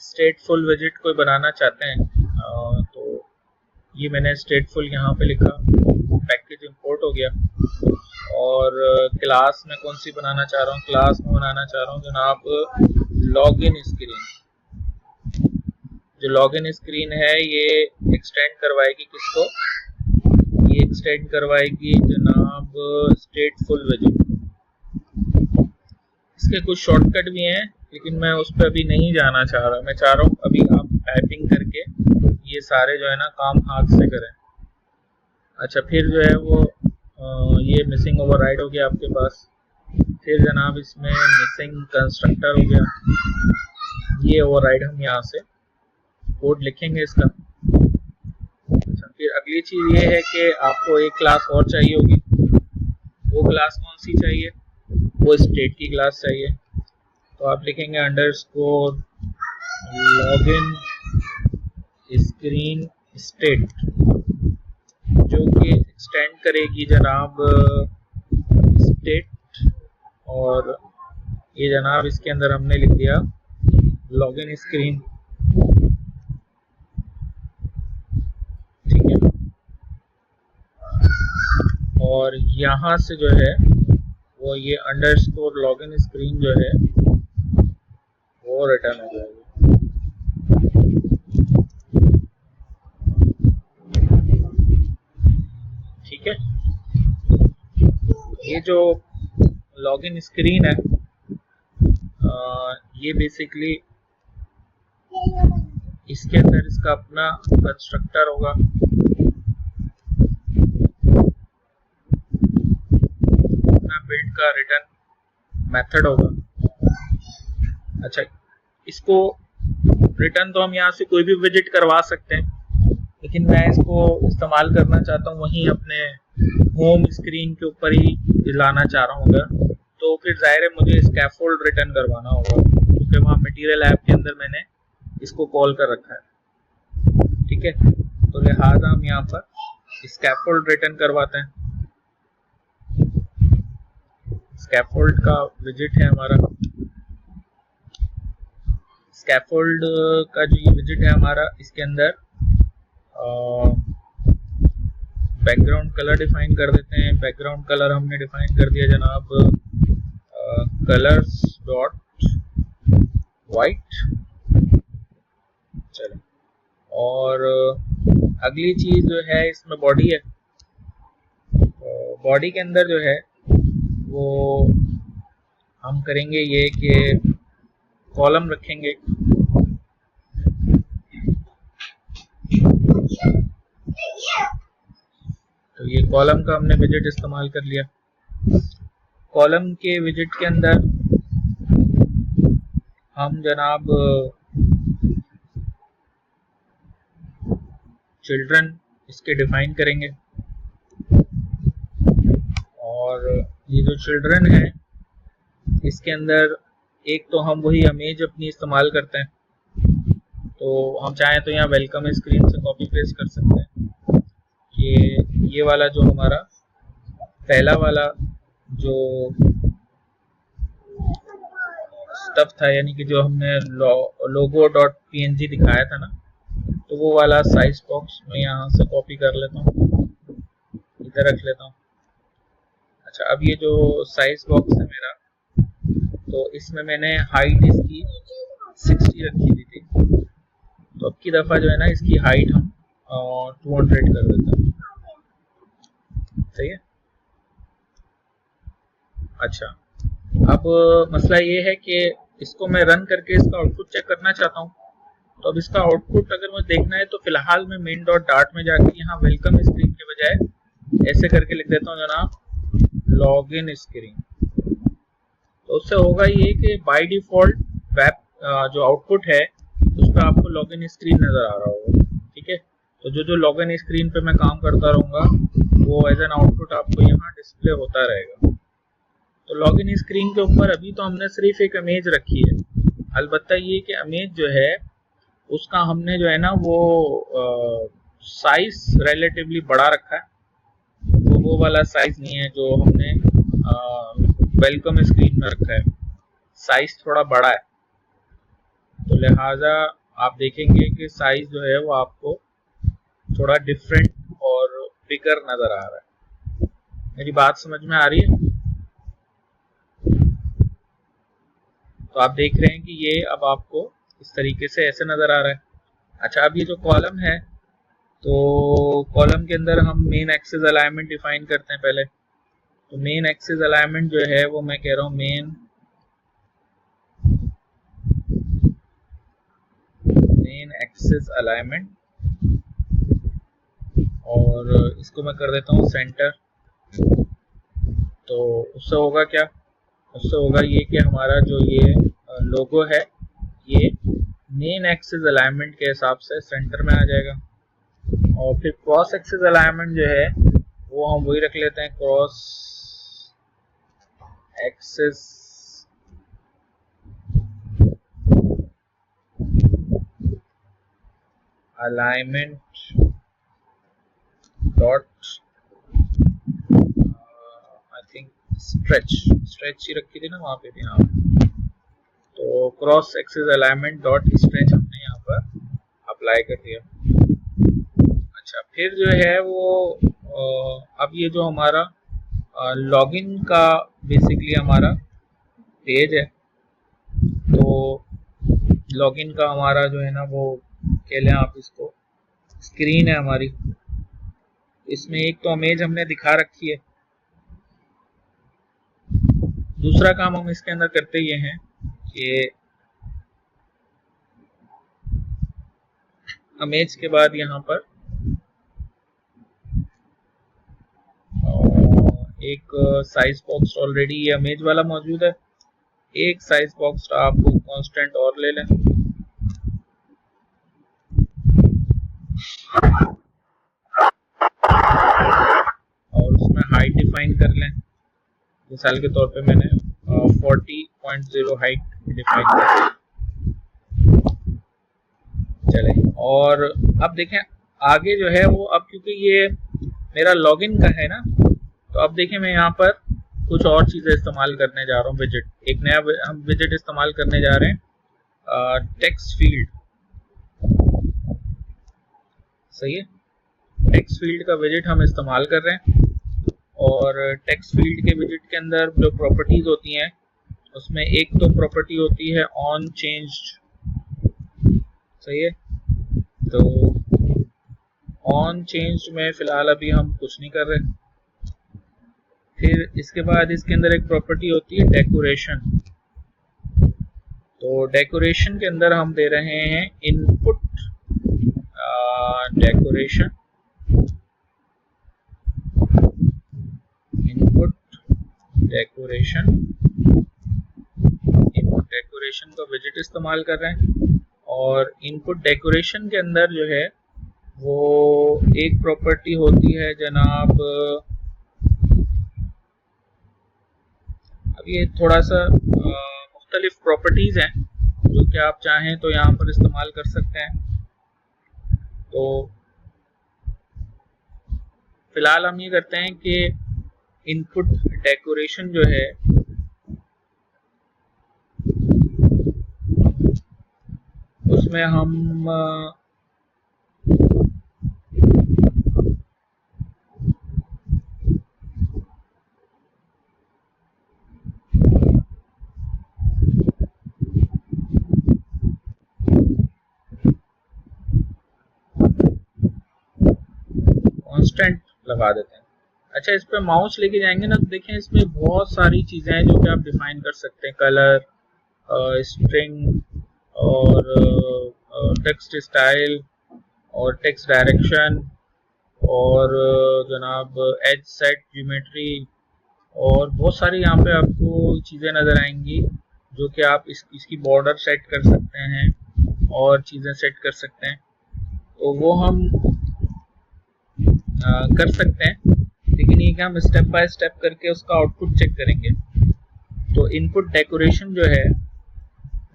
Speaker 1: स्टेटफुल विजेट कोई बनाना चाहते हैं तो ये मैंने स्टेटफुल यहाँ पे लिखा, पैकेज इंपोर्ट हो गया। और क्लास में कौन सी बनाना चाह रहा हूँ, क्लास में बनाना चाह रहा हूँ जनाब लॉगिन स्क्रीन। जो लॉगिन स्क्रीन है ये एक्सटेंड करवाएगी किसको, ये एक्सटेंड करवाएगी जनाब स्टेटफुल विजेट। इसके कुछ शॉर्टकट भी हैं लेकिन मैं उस पर अभी नहीं जाना चाह रहा। मैं चाह रहा हूँ अभी आप टाइपिंग करके ये सारे जो है ना काम हाथ से करें। अच्छा, फिर जो है वो ये मिसिंग ओवरराइड हो गया आपके पास। फिर जनाब इसमें मिसिंग कंस्ट्रक्टर हो गया, ये ओवरराइड हम यहाँ से कोड लिखेंगे इसका। अच्छा, फिर अगली चीज ये है कि आपको एक क्लास और चाहिए होगी। वो क्लास कौन सी चाहिए, वो स्टेट की क्लास चाहिए। तो आप लिखेंगे अंडरस्कोर लॉगिन स्क्रीन स्टेट, जो कि एक्सटेंड करेगी जनाब स्टेट, और ये जनाब इसके अंदर हमने लिख दिया लॉगिन स्क्रीन। ठीक है, और यहाँ से जो है वो ये अंडरस्कोर लॉगिन स्क्रीन जो है वो रिटर्न हो जाएगी। ठीक है, ये जो लॉगिन स्क्रीन है ये बेसिकली इसके अंदर इसका अपना कंस्ट्रक्टर होगा, अपना बिल्ड का रिटर्न मेथड होगा। अच्छा, इसको रिटर्न तो हम यहाँ से कोई भी विजिट करवा सकते हैं, लेकिन मैं इसको इस्तेमाल करना चाहता हूँ वहीं अपने होम स्क्रीन के ऊपर ही लाना चाह रहा हूँ अगर, तो फिर जाहिर है मुझे स्कैफोल्ड रिटर्न करवाना होगा, क्योंकि वहाँ मटेरियल ऐप के अंदर मैंने इसको कॉल कर रखा है। ठीक है, तो लिहाजा हम यहाँ पर स्कैफोल्ड रिटर्न करवाते हैं। स्कैफोल्ड का विजिट है हमारा, स्कैफोल्ड का जो ये विजिट है हमारा, इसके अंदर बैकग्राउंड कलर डिफाइन कर देते हैं। बैकग्राउंड कलर हमने डिफाइन कर दिया जनाब कलर्स डॉट वाइट। चलो, और अगली चीज जो है इसमें बॉडी है। बॉडी के अंदर जो है वो हम करेंगे ये कि कॉलम रखेंगे। तो ये कॉलम का हमने विजिट इस्तेमाल कर लिया। कॉलम के विजिट के अंदर हम जनाब चिल्ड्रन इसके डिफाइन करेंगे, और ये जो चिल्ड्रन है इसके अंदर एक तो हम वही इमेज अपनी इस्तेमाल करते हैं, तो हम चाहें तो यहाँ वेलकम स्क्रीन से कॉपी पेस्ट कर सकते हैं। ये वाला जो हमारा पहला वाला जो स्टफ था, यानी कि जो हमने लोगो डॉट png दिखाया था ना, तो वो वाला साइज बॉक्स मैं यहाँ से कॉपी कर लेता हूँ, इधर रख लेता हूँ। अच्छा, अब ये जो साइज बॉक्स है मेरा, तो इसमें मैंने हाइट इसकी 60 रखी हुई थी, तो अब की दफा जो है ना इसकी हाइट हम 200 कर देते हैं। सही है। अच्छा, अब मसला ये है कि इसको मैं रन करके इसका आउटपुट चेक करना चाहता हूँ। तो अब इसका आउटपुट अगर मुझे देखना है तो फिलहाल मैं मेन डॉट डार्ट में जाके यहाँ वेलकम स्क्रीन के बजाय ऐसे करके लिख देता हूँ जनाब लॉग इन स्क्रीन। तो उससे होगा ये कि बाय डिफॉल्ट वेब जो आउटपुट है उस पर आपको लॉग इन स्क्रीन नजर आ रहा होगा। ठीक है, तो जो लॉग इन स्क्रीन पे मैं काम करता रहूंगा वो एज एन आउटपुट आपको यहाँ डिस्प्ले होता रहेगा। तो लॉग इन स्क्रीन के ऊपर अभी तो हमने सिर्फ एक इमेज रखी है, अलबत्ता ये कि इमेज जो है उसका हमने जो है ना वो साइज रिलेटिवली बड़ा रखा है, तो वो वाला साइज नहीं है जो हमने वेलकम स्क्रीन में रखा है, साइज थोड़ा बड़ा है। तो लिहाजा आप देखेंगे कि साइज जो है वो आपको थोड़ा डिफरेंट और बिगर नजर आ रहा है। मेरी बात समझ में आ रही है? तो आप देख रहे हैं कि ये अब आपको इस तरीके से ऐसे नजर आ रहा है। अच्छा, अब ये जो कॉलम है, तो कॉलम के अंदर हम मेन एक्सिस अलाइनमेंट डिफाइन करते हैं पहले। तो मेन एक्सिस अलाइनमेंट जो है वो मैं कह रहा हूँ मेन एक्सिस अलाइनमेंट, और इसको मैं कर देता हूँ सेंटर। तो उससे होगा क्या, उससे होगा ये कि हमारा जो ये लोगो है ये मेन एक्सिस अलाइनमेंट के हिसाब से सेंटर में आ जाएगा। और फिर क्रॉस एक्सिस अलाइनमेंट जो है वो हम वही रख लेते हैं, cross axis alignment dot I think stretch ही रखी थी ना वहां पे भी। हाँ, तो cross axis alignment dot stretch हमने यहाँ पर अप्लाई कर दिया। अच्छा, फिर जो है वो अब ये जो हमारा लॉगिन का बेसिकली हमारा पेज है, तो लॉगिन का हमारा जो है ना वो कह लें आप इसको स्क्रीन है हमारी। इसमें एक तो इमेज हमने दिखा रखी है, दूसरा काम हम इसके अंदर करते ये हैं कि इमेज के बाद यहाँ पर एक साइज बॉक्स ऑलरेडी ये इमेज वाला मौजूद है, एक साइज बॉक्स आप कांस्टेंट और ले लें और उसमें हाइट डिफाइन कर लें। मिसाल के तौर पे मैंने 40.0 हाइट डिफाइन कर चले। और अब देखें आगे जो है वो, अब क्योंकि ये मेरा लॉगिन का है ना, तो अब देखें मैं यहाँ पर कुछ और चीजें इस्तेमाल करने जा रहा हूँ। विजेट, एक नया हम विजेट इस्तेमाल करने जा रहे हैं, टेक्स्ट फील्ड। सही है, टेक्स्ट फील्ड का विजेट हम इस्तेमाल कर रहे हैं। और टेक्स्ट फील्ड के विजेट के अंदर जो प्रॉपर्टीज होती हैं उसमें एक तो प्रॉपर्टी होती है ऑन चेंज्ड। सही है, तो ऑन चेंज्ड में फिलहाल अभी हम कुछ नहीं कर रहे। फिर इसके बाद इसके अंदर एक प्रॉपर्टी होती है डेकोरेशन। तो डेकोरेशन के अंदर हम दे रहे हैं input decoration, input decoration, input decoration का विजेट इस्तेमाल कर रहे हैं। और इनपुट डेकोरेशन के अंदर जो है वो एक प्रॉपर्टी होती है जनाब, अब ये थोड़ा सा मुख्तलिफ प्रॉपर्टीज हैं जो कि आप चाहें तो यहाँ पर इस्तेमाल कर सकते हैं। तो फिलहाल हम ये करते हैं कि इनपुट डेकोरेशन जो है उसमें हम कांस्टेंट लगा देते हैं। अच्छा, इस पे माउस लेके जाएंगे ना तो देखें इसमें बहुत सारी चीजें हैं जो कि आप डिफाइन कर सकते हैं, कलर, स्ट्रिंग और टेक्स्ट स्टाइल और टेक्स्ट डायरेक्शन और जनाब एज सेट, ज्योमेट्री और बहुत सारी यहाँ पे आपको चीज़ें नज़र आएंगी जो कि आप इसकी बॉर्डर सेट कर सकते हैं और चीज़ें सेट कर सकते हैं। तो वो हम कर सकते हैं, लेकिन ये कि हम स्टेप बाय स्टेप करके उसका आउटपुट चेक करेंगे। तो इनपुट डेकोरेशन जो है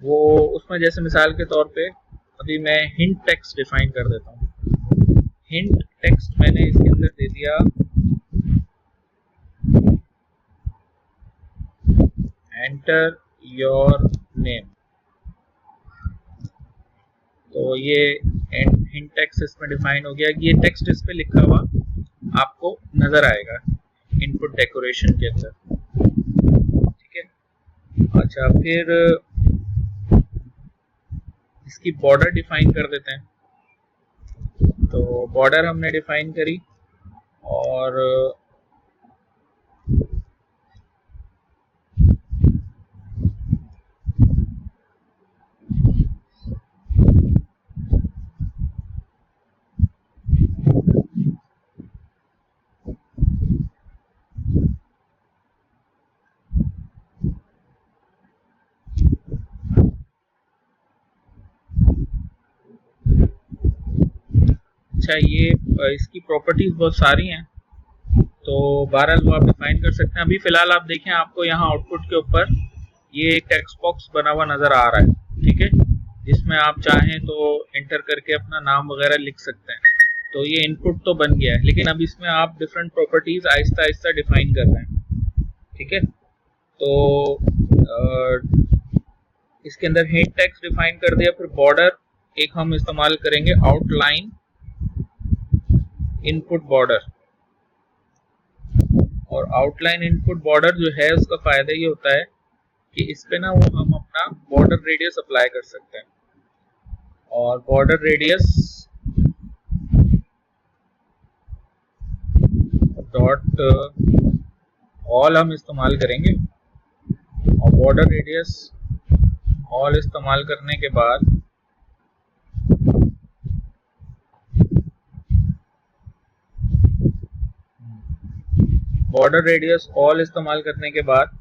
Speaker 1: वो उसमें जैसे मिसाल के तौर पे अभी मैं हिंट टेक्स्ट डिफाइन कर देता हूँ। हिंट टेक्स्ट मैंने इसके अंदर दे दिया एंटर योर नेम। तो ये हिंट टेक्स्ट इसमें डिफाइन हो गया। ये टेक्स्ट इस पे लिखा हुआ आपको नजर आएगा इनपुट डेकोरेशन के अंदर, ठीक है। अच्छा, फिर इसकी बॉर्डर डिफाइन कर देते हैं। तो बॉर्डर हमने डिफाइन करी और अच्छा, ये इसकी प्रॉपर्टीज बहुत सारी हैं, तो बहरहाल वो आप डिफाइन कर सकते हैं। अभी फिलहाल आप देखें आपको यहाँ आउटपुट के ऊपर ये एक टेक्स्ट बॉक्स बना हुआ नजर आ रहा है, ठीक है, जिसमें आप चाहें तो एंटर करके अपना नाम वगैरह लिख सकते हैं। तो ये इनपुट तो बन गया है, लेकिन अब इसमें आप different properties Aahista Aahista define कर रहे हैं, ठीक है। तो इसके अंदर हिंट टेक्स्ट डिफाइन कर दिया। फिर बॉर्डर एक हम इस्तेमाल करेंगे आउटलाइन इनपुट बॉर्डर। और आउटलाइन इनपुट बॉर्डर जो है उसका फायदा ये होता है कि इस पे ना वो हम अपना बॉर्डर रेडियस अप्लाई कर सकते हैं। और बॉर्डर रेडियस डॉट ऑल हम इस्तेमाल करेंगे। और बॉर्डर रेडियस ऑल इस्तेमाल करने के बाद बॉर्डर रेडियस ऑल इस्तेमाल करने के बाद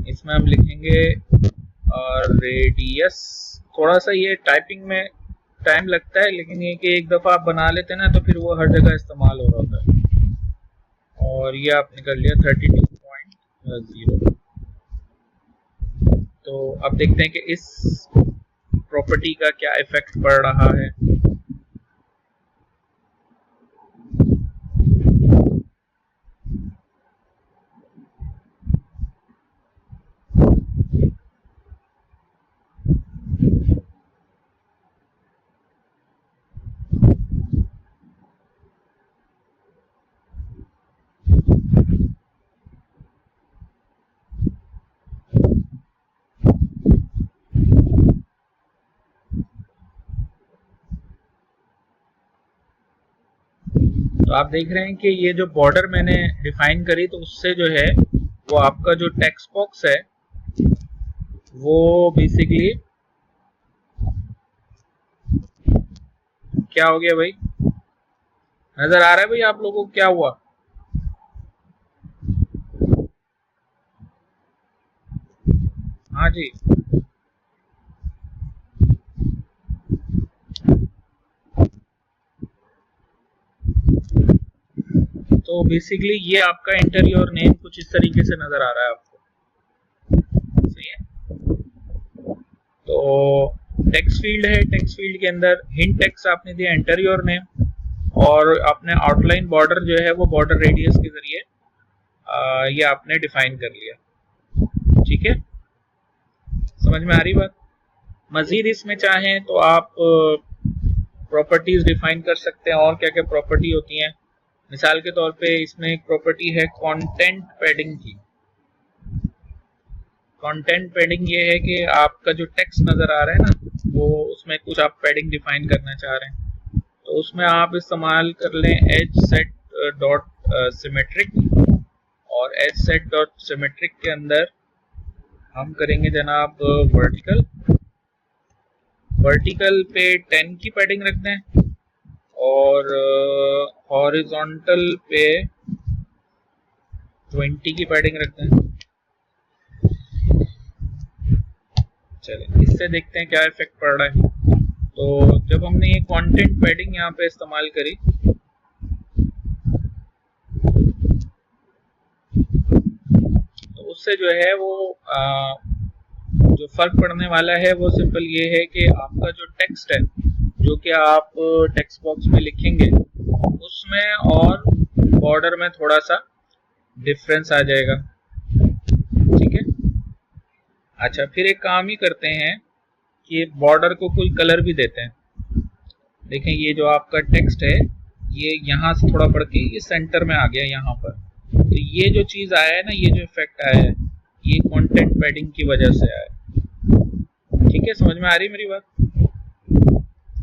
Speaker 1: इसमें हम लिखेंगे रेडियस। थोड़ा सा ये टाइपिंग में टाइम लगता है, लेकिन ये कि एक दफ़ा आप बना लेते हैं ना तो फिर वो हर जगह इस्तेमाल हो रहा होता है। और ये आपने कर लिया 32.0। तो अब देखते हैं कि इस प्रॉपर्टी का क्या इफेक्ट पड़ रहा है। तो आप देख रहे हैं कि ये जो बॉर्डर मैंने डिफाइन करी तो उससे जो है वो आपका जो टेक्स्ट बॉक्स है वो बेसिकली क्या हो गया भाई, नजर आ रहा है भाई आप लोगों को क्या हुआ? हाँ जी, तो बेसिकली ये आपका इंटरियर नेम कुछ इस तरीके से नजर आ रहा है आपको, सही है। तो टेक्स्ट फील्ड है, टेक्स्ट फील्ड के अंदर हिंट टेक्स्ट आपने दिया इंटरियर नेम, और आपने आउटलाइन बॉर्डर जो है वो बॉर्डर रेडियस के जरिए ये आपने डिफाइन कर लिया। ठीक है, समझ में आ रही बात? मजीद इसमें चाहें तो आप प्रॉपर्टीज डिफाइन कर सकते हैं। और क्या क्या प्रॉपर्टी होती हैं, मिसाल के तौर पे इसमें एक प्रॉपर्टी है कंटेंट पैडिंग की। कंटेंट पैडिंग ये है कि आपका जो टेक्स्ट नजर आ रहा है ना वो उसमें कुछ आप पैडिंग डिफाइन करना चाह रहे हैं, तो उसमें आप इस्तेमाल कर लें एज सेट डॉट सिमेट्रिक। और एज सेट डॉट सिमेट्रिक के अंदर हम करेंगे जनाब वर्टिकल। वर्टिकल पे 10 की पैडिंग रखते हैं और हॉरिजॉन्टल पे 20 की पैडिंग रखते हैं। चलिए इससे देखते हैं क्या इफेक्ट पड़ रहा है। तो जब हमने ये कंटेंट पैडिंग यहाँ पे इस्तेमाल करी तो उससे जो है वो जो फर्क पड़ने वाला है वो सिंपल ये है कि आपका जो टेक्स्ट है जो कि आप टेक्स्ट बॉक्स में लिखेंगे उसमें और बॉर्डर में थोड़ा सा डिफरेंस आ जाएगा। ठीक है, अच्छा फिर एक काम ही करते हैं कि बॉर्डर को कोई कलर भी देते हैं। देखें ये जो आपका टेक्स्ट है ये यहाँ से थोड़ा बढ़ के ये सेंटर में आ गया यहाँ पर, तो ये जो चीज आया है ना, ये जो इफेक्ट आया है ये कंटेंट पैडिंग की वजह से आया है। ठीक है, समझ में आ रही मेरी बात?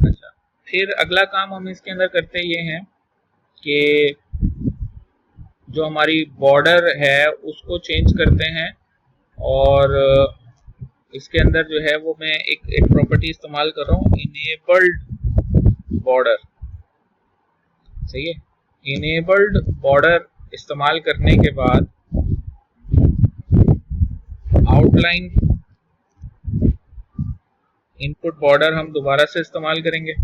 Speaker 1: अच्छा, फिर अगला काम हम इसके अंदर करते ये हैं कि जो हमारी बॉर्डर है उसको चेंज करते हैं, और इसके अंदर जो है वो मैं एक प्रॉपर्टी इस्तेमाल कर रहा हूँ इनेबल्ड बॉर्डर। सही है, इनेबल्ड बॉर्डर इस्तेमाल करने के बाद आउटलाइन इनपुट बॉर्डर हम दोबारा से इस्तेमाल करेंगे।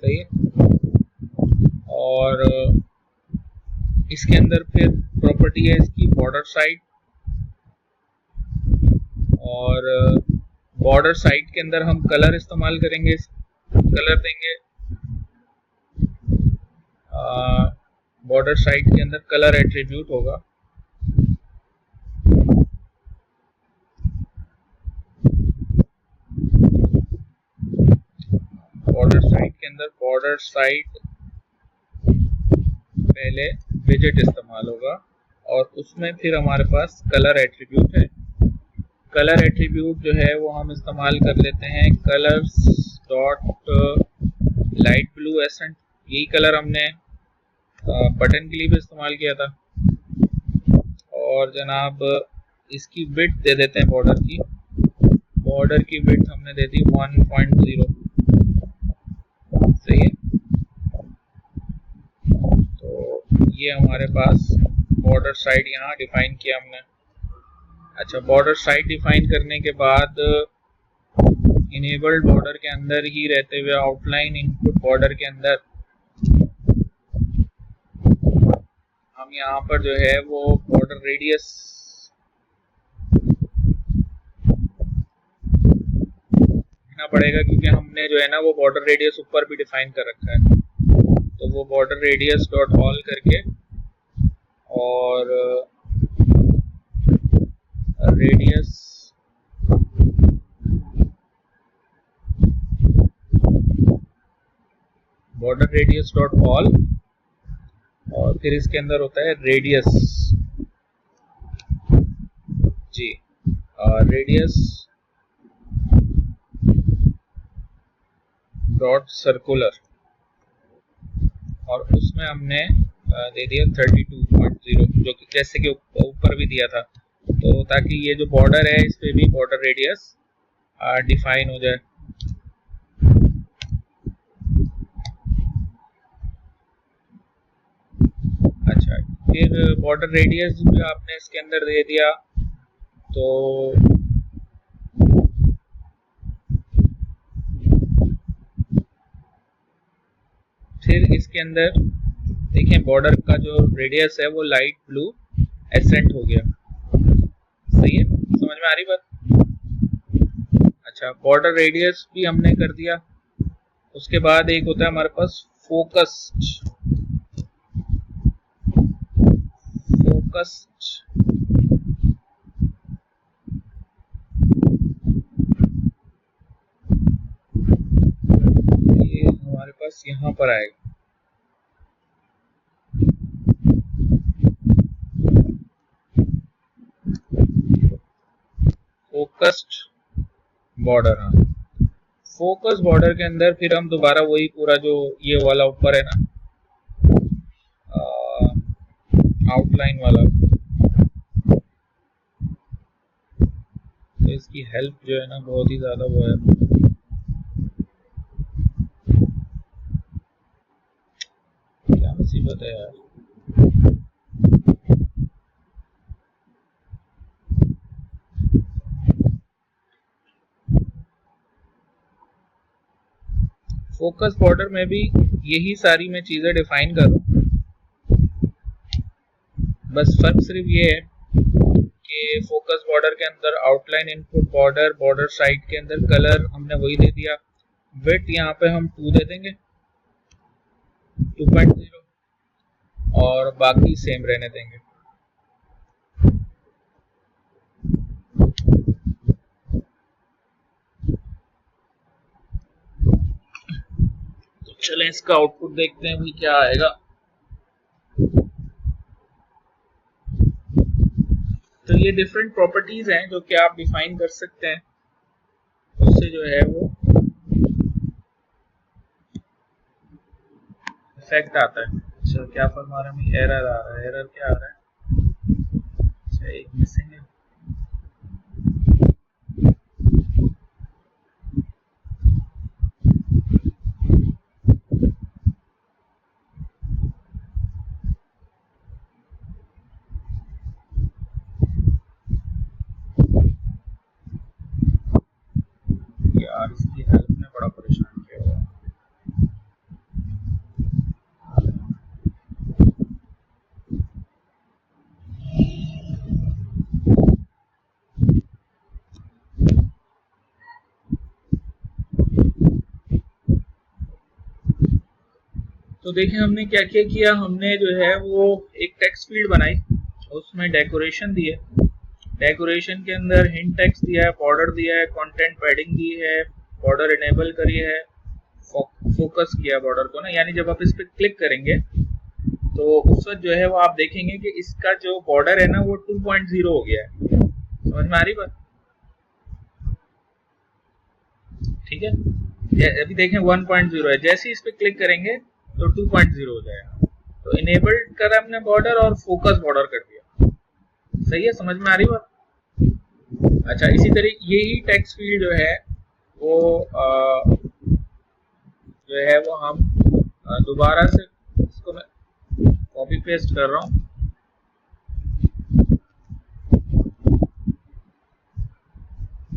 Speaker 1: सही है, और इसके अंदर फिर प्रॉपर्टी है इसकी बॉर्डर साइड, और बॉर्डर साइड के अंदर हम कलर इस्तेमाल करेंगे, कलर देंगे बॉर्डर साइड के अंदर कलर एट्रीब्यूट होगा। बॉर्डर साइड के अंदर बॉर्डर साइड पहले विजेट इस्तेमाल होगा और उसमें फिर हमारे पास कलर एट्रीब्यूट है। कलर एट्रीब्यूट जो है वो हम इस्तेमाल कर लेते हैं colours dot light blue accent. यही कलर हमने बटन के लिए भी इस्तेमाल किया था। और जनाब इसकी विड्थ दे देते हैं बॉर्डर की, बॉर्डर की विड्थ हमने दे दी 1.0। सही है, तो ये हमारे पास बॉर्डर साइड यहाँ डिफाइन किया हमने। अच्छा, बॉर्डर साइड डिफाइन करने के बाद इनेबल्ड बॉर्डर के अंदर ही रहते हुए आउटलाइन इनपुट बॉर्डर के अंदर हम यहाँ पर जो है वो बॉर्डर रेडियस लिखना पड़ेगा, क्योंकि हमने जो है ना वो बॉर्डर रेडियस ऊपर भी डिफाइन कर रखा है। तो वो बॉर्डर रेडियस डॉट ऑल करके और radius border radius dot all और फिर इसके अंदर होता है रेडियस जी, रेडियस डॉट सर्कुलर और उसमें हमने दे दिया 32.0, जो कि जैसे कि ऊपर भी दिया था, तो ताकि ये जो बॉर्डर है इस पे भी बॉर्डर रेडियस डिफाइन हो जाए। अच्छा, फिर बॉर्डर रेडियस भी आपने इसके अंदर दे दिया, तो फिर इसके अंदर देखें बॉर्डर का जो रेडियस है वो लाइट ब्लू एसेंट हो गया। सही है, समझ में आ रही बात? अच्छा, बॉर्डर रेडियस भी हमने कर दिया। उसके बाद एक होता है हमारे पास फोकस्ड ये हमारे पास यहाँ पर आएगा। फोकस्ड बॉर्डर, हाँ, फोकस बॉर्डर के अंदर फिर हम दोबारा वही पूरा जो ये वाला ऊपर है ना आउटलाइन वाला, तो इसकी हेल्प जो है ना बहुत ही ज्यादा वो है। क्या मुसीबत है यार। फोकस बॉर्डर में भी यही सारी मैं चीजें डिफाइन कर रहा हूँ, बस फर्क सिर्फ ये है कि फोकस बॉर्डर के अंदर outline input border, border side के अंदर कलर हमने वही दे दिया, विड्थ यहाँ पे हम 2 दे देंगे 2.0 और बाकी सेम रहने देंगे। तो चलें इसका आउटपुट देखते हैं भी क्या आएगा। तो ये डिफरेंट प्रॉपर्टीज हैं जो कि आप डिफाइन कर सकते हैं, उससे जो है वो इफेक्ट आता है। अच्छा, क्या फरमा रहा है? एरर आ रहा है। एरर क्या आ रहा है? अच्छा, एक मिसिंग है। यार इसकी हेल्प ने बड़ा परेशान किया हुआ है। तो देखिए हमने क्या क्या किया। हमने जो है वो एक टेक्स्ट फील्ड बनाई, उसमें डेकोरेशन दी है। डेकोरेशन के अंदर हिंट टेक्स्ट दिया है, बॉर्डर दिया है, कंटेंट पैडिंग दी है, बॉर्डर इनेबल करी है, फोकस किया बॉर्डर को ना, यानी जब आप इस पर क्लिक करेंगे तो उस वक्त जो है वो आप देखेंगे कि इसका जो बॉर्डर है ना वो 2.0 हो गया है। समझ में आ रही बात? ठीक है, अभी देखें 1.0 है, जैसे ही इस पे क्लिक करेंगे तो 2.0 हो जाएगा। तो इनेबल्ड करा हमने बॉर्डर और फोकस बॉर्डर कर दिया। सही है, समझ में आ रही बात? अच्छा, इसी तरह यही टेक्स्ट फील्ड जो है वो हम दोबारा से इसको मैं कॉपी पेस्ट कर रहा हूँ।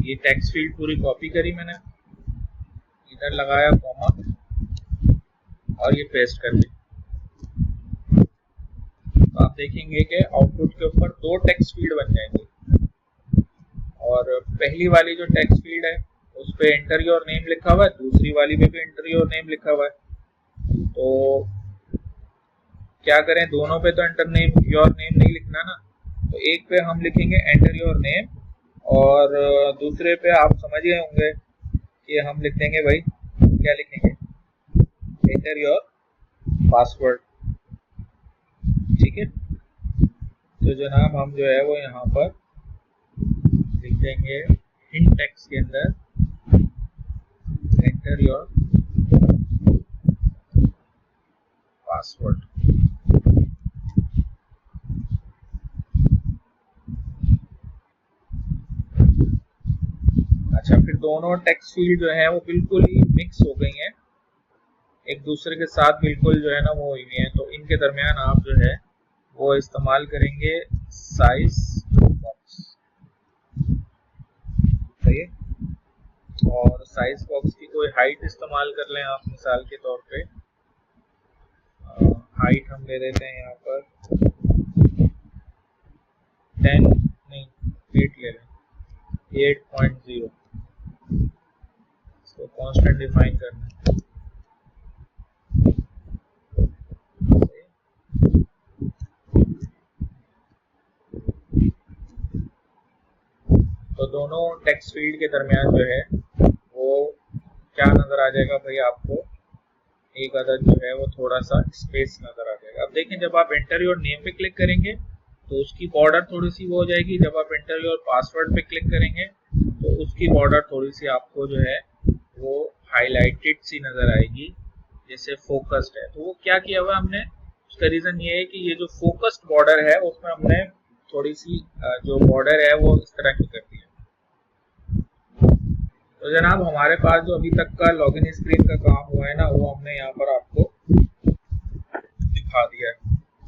Speaker 1: ये टेक्स्ट फील्ड पूरी कॉपी करी मैंने, इधर लगाया कॉमा और ये पेस्ट कर दी। तो आप देखेंगे कि आउटपुट के ऊपर दो टेक्स्ट फील्ड बन जाएंगे और पहली वाली जो टेक्स्ट फील्ड है उस पे एंटर योर नेम लिखा हुआ है, दूसरी वाली पे भी एंटर योर नेम लिखा हुआ है। तो क्या करें, दोनों पे तो एंटर नेम योर नेम नहीं लिखना ना, तो एक पे हम लिखेंगे एंटर योर नेम और दूसरे पे आप समझ गए होंगे कि हम लिख देंगे भाई, क्या लिखेंगे, एंटर योर पासवर्ड। ठीक है, तो जनाब हम जो है वो यहाँ पर लिख देंगे इन टेक्स्ट के अंदर एंटर योर पासवर्ड। अच्छा, फिर दोनों टेक्स्ट फील्ड जो है वो बिल्कुल ही मिक्स हो गई हैं, एक दूसरे के साथ बिल्कुल जो है ना वो हुई है। तो इनके दरमियान आप जो है वो इस्तेमाल करेंगे साइज बॉक्स। सही है, और साइज बॉक्स की कोई हाइट इस्तेमाल कर लें आप, मिसाल के तौर पे हाइट हम ले लेते हैं यहाँ पर 10 नहीं 8 ले लें, 8.0, इसको कांस्टेंट डिफाइन करना है। तो दोनों टेक्स्ट फील्ड के दरमियान जो है वो क्या नजर आ जाएगा भाई, आपको एक अदद जो है वो थोड़ा सा स्पेस नजर आ जाएगा। अब देखें, जब आप एंटर योर नेम पे क्लिक करेंगे तो उसकी बॉर्डर थोड़ी सी वो हो जाएगी, जब आप एंटर योर पासवर्ड पे क्लिक करेंगे तो उसकी बॉर्डर थोड़ी सी आपको जो है वो हाईलाइटेड सी नजर आएगी, जैसे फोकस्ड है। तो वो क्या किया हुआ हमने, उसका रीजन ये है कि ये जो फोकस्ड बॉर्डर है उसमें हमने थोड़ी सी जो बॉर्डर है वो इस तरह की कर दी है। तो जनाब हमारे पास जो अभी तक का लॉगिन स्क्रीन का काम हुआ है ना, वो हमने यहाँ पर आपको दिखा दिया है।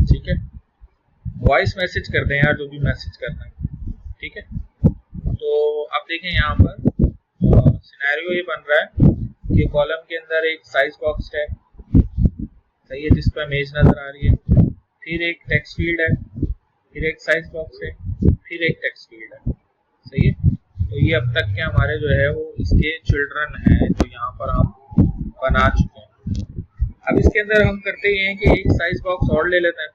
Speaker 1: ठीक है, वॉइस मैसेज करते हैं यार, जो भी मैसेज करना है। ठीक है, तो आप देखें यहाँ पर सिनेरियो ये बन रहा है कि कॉलम के अंदर एक साइज बॉक्स है, सही है, जिस पर इमेज नजर आ रही है, फिर एक टेक्स्ट फील्ड है, फिर एक साइज बॉक्स है, फिर एक टेक्स्ट फील्ड है। सही है, तो ये अब तक के हमारे जो है वो इसके चिल्ड्रन हैं जो यहाँ पर हम बना चुके हैं। अब इसके अंदर हम करते ये हैं कि एक साइज बॉक्स और ले लेते हैं,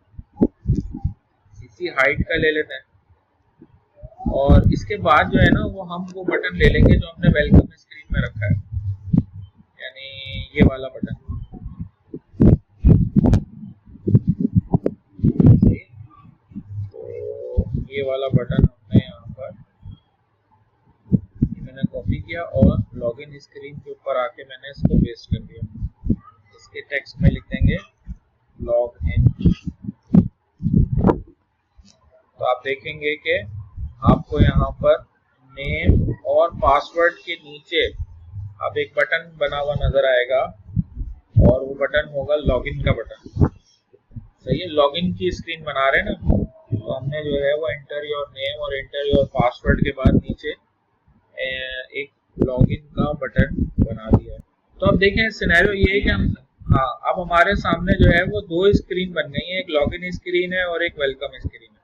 Speaker 1: इसी हाइट का ले लेते हैं, और इसके बाद जो है ना वो हम वो बटन ले लेंगे जो हमने वेलकम स्क्रीन में रखा है, यानी ये वाला बटन। तो ये वाला बटन हमने यहाँ पर मैंने कॉपी किया और लॉगिन स्क्रीन के ऊपर आके मैंने इसको पेस्ट कर दिया। इसके टेक्स्ट में लिख देंगे लॉग इन। तो आप देखेंगे कि आपको यहाँ पर नेम और पासवर्ड के नीचे अब एक बटन बना हुआ नजर आएगा और वो बटन होगा लॉगिन का बटन। सही है, लॉगिन की स्क्रीन बना रहे हैं ना, तो हमने जो है वो एंटर योर नेम और एंटर योर पासवर्ड के बाद नीचे एक लॉगिन का बटन बना दिया है। तो अब देखें सिनेरियो ये है कि हम अब हमारे सामने जो है वो दो स्क्रीन बन गई है, एक लॉगिन स्क्रीन है और एक वेलकम स्क्रीन है।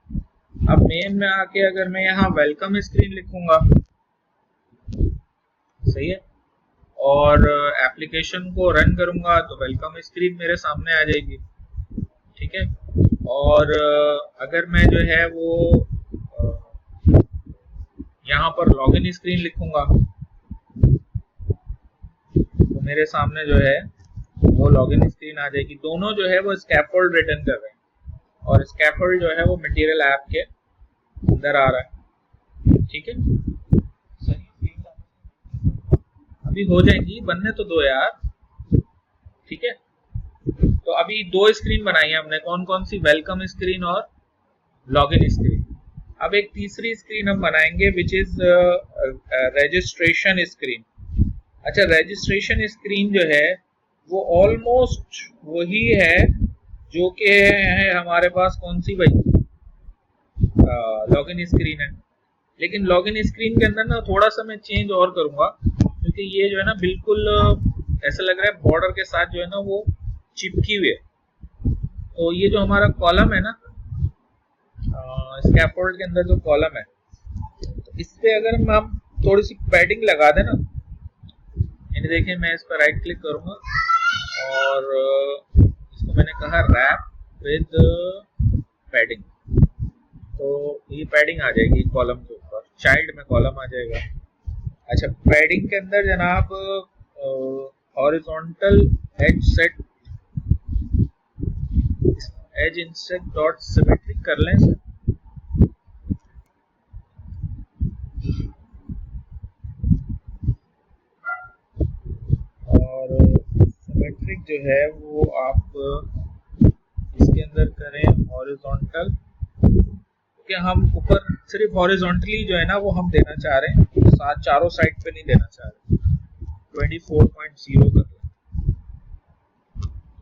Speaker 1: अब नेम में आके अगर मैं यहाँ वेलकम स्क्रीन लिखूंगा, सही है, और एप्लीकेशन को रन करूंगा तो वेलकम स्क्रीन मेरे सामने आ जाएगी। ठीक है, और अगर मैं जो है वो यहाँ पर लॉगिन स्क्रीन लिखूंगा तो मेरे सामने जो है वो लॉगिन स्क्रीन आ जाएगी। दोनों जो है वो स्कैफोल्ड रिटर्न कर रहे हैं और स्कैफोल्ड जो है वो मटेरियल ऐप के अंदर आ रहा है। ठीक है, अभी हो जाएंगी, बनने तो दो यार। ठीक है, तो अभी दो स्क्रीन बनाई है हमने, कौन कौन सी, वेलकम स्क्रीन और लॉगिन स्क्रीन। अब एक तीसरी स्क्रीन हम बनाएंगे विच इज रजिस्ट्रेशन स्क्रीन। अच्छा, रजिस्ट्रेशन स्क्रीन जो है वो ऑलमोस्ट वही है जो कि है हमारे पास कौन सी भाई, लॉगिन स्क्रीन है। लेकिन लॉगिन स्क्रीन के अंदर ना थोड़ा सा मैं चेंज और करूंगा, क्योंकि ये जो है ना बिल्कुल ऐसा लग रहा है बॉर्डर के साथ जो है ना वो चिपकी हुई है। तो ये जो हमारा कॉलम है ना, स्कैफोल्ड के अंदर जो कॉलम है, तो इस पे अगर हम थोड़ी सी पैडिंग लगा दें ना, यानी देखिए मैं इस पर राइट क्लिक करूंगा और इसको मैंने कहा रैप विद पैडिंग, तो ये पैडिंग आ जाएगी कॉलम के ऊपर, चाइल्ड में कॉलम आ जाएगा। अच्छा, पैडिंग के अंदर जनाब horizontal edge set, edge inset dot symmetric कर लें सर। और सिमेट्रिक जो है वो आप इसके अंदर करें हॉरिजॉन्टल, कि हम ऊपर सिर्फ हॉरिजॉन्टली जो है ना वो हम देना चाह रहे हैं, साथ चारों साइड पे नहीं देना चाह रहे। 24.0 कर लें,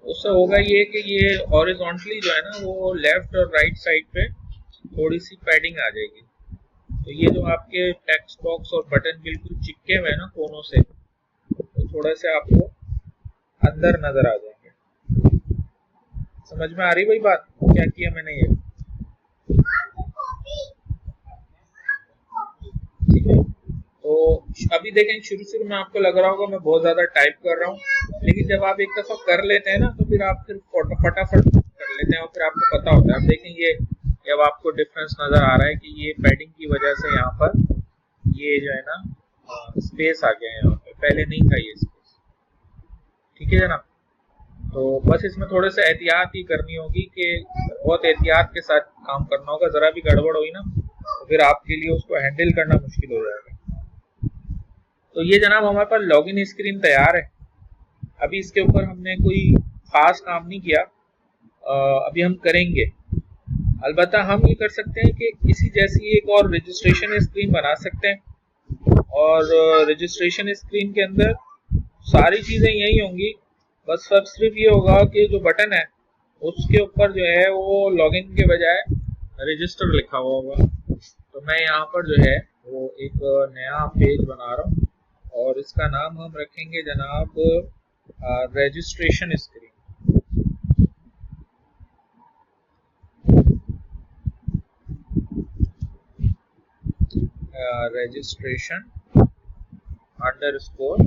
Speaker 1: उससे होगा ये कि ये हॉरिजॉन्टली जो है ना वो लेफ्ट और राइट साइड पे थोड़ी सी पैडिंग आ जाएगी। तो ये जो आपके टेक्स्ट बॉक्स और बटन बिल्कुल चिपके हुए हैं ना कोनों से, तो थोड़े से आपको अंदर नजर आ जाएंगे। समझ में आ रही भाई बात क्या किया मैंने ये? ठीक है, तो अभी देखें शुरू में आपको लग रहा होगा मैं बहुत ज्यादा टाइप कर रहा हूँ, लेकिन जब आप एक दफा कर लेते हैं ना तो फिर आप फिर फटाफट कर लेते हैं और फिर आपको पता होता है। अब देखें ये, जब आपको डिफरेंस नजर आ रहा है कि ये पैडिंग की वजह से यहाँ पर ये जो है ना स्पेस आ गया है, यहाँ पे पहले नहीं था ये स्पेस। ठीक है जनाब, तो बस इसमें थोड़े से एहतियात ही करनी होगी, कि बहुत एहतियात के साथ काम करना होगा। जरा भी गड़बड़ हुई ना तो फिर आपके लिए उसको हैंडल करना मुश्किल हो जाएगा। तो ये जनाब हमारे पास लॉगिन स्क्रीन तैयार है। अभी इसके ऊपर हमने कोई खास काम नहीं किया, अभी हम करेंगे। अलबत्ता हम ये कर सकते हैं कि इसी जैसी एक और रजिस्ट्रेशन स्क्रीन बना सकते हैं, और रजिस्ट्रेशन स्क्रीन के अंदर सारी चीजें यही होंगी, बस फर्क सिर्फ ये होगा कि जो बटन है उसके ऊपर जो है वो लॉगिन के बजाय रजिस्टर लिखा हुआ होगा। तो मैं यहाँ पर जो है वो एक नया पेज बना रहा हूँ और इसका नाम हम रखेंगे जनाब registration screen. Registration underscore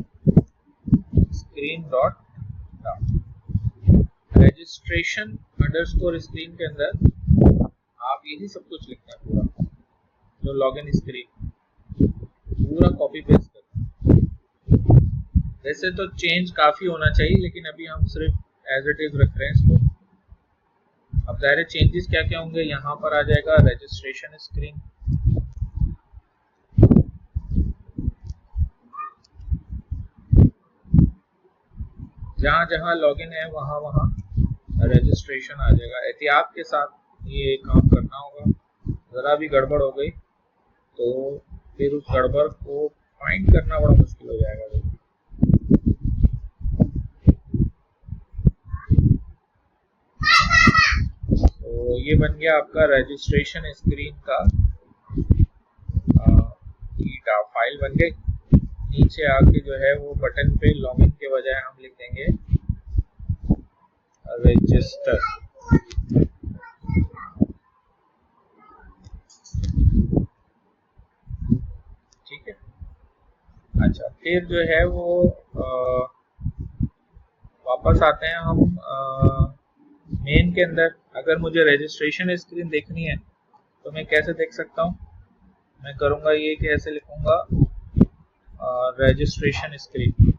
Speaker 1: screen dot, registration underscore screen के अंदर आप यही सब कुछ लिखना है, पूरा जो लॉगिन स्क्रीन पूरा कॉपी पेस्ट करना। वैसे तो चेंज काफी होना चाहिए, लेकिन अभी हम सिर्फ एज इट इज रख रहे हैं इसको। अब ज़ाहिर चेंजेस क्या क्या होंगे, यहाँ पर आ जाएगा रजिस्ट्रेशन स्क्रीन, जहाँ जहाँ लॉगिन है वहाँ वहाँ रजिस्ट्रेशन आ जाएगा। एहतियात के साथ ये काम करना होगा, ज़रा भी गड़बड़ हो गई तो फिर उस गड़बड़ को फाइंड करना बड़ा मुश्किल हो जाएगा। तो ये बन गया आपका रजिस्ट्रेशन स्क्रीन का ईटा फाइल बन गई। नीचे आके जो है वो बटन पे लॉगिन के बजाय हम लिख देंगे रजिस्टर। ठीक है, अच्छा फिर जो है वो वापस आते हैं हम मेन के अंदर। अगर मुझे रजिस्ट्रेशन स्क्रीन देखनी है तो मैं कैसे देख सकता हूँ? मैं करूँगा ये कि ऐसे लिखूँगा रजिस्ट्रेशन स्क्रीन,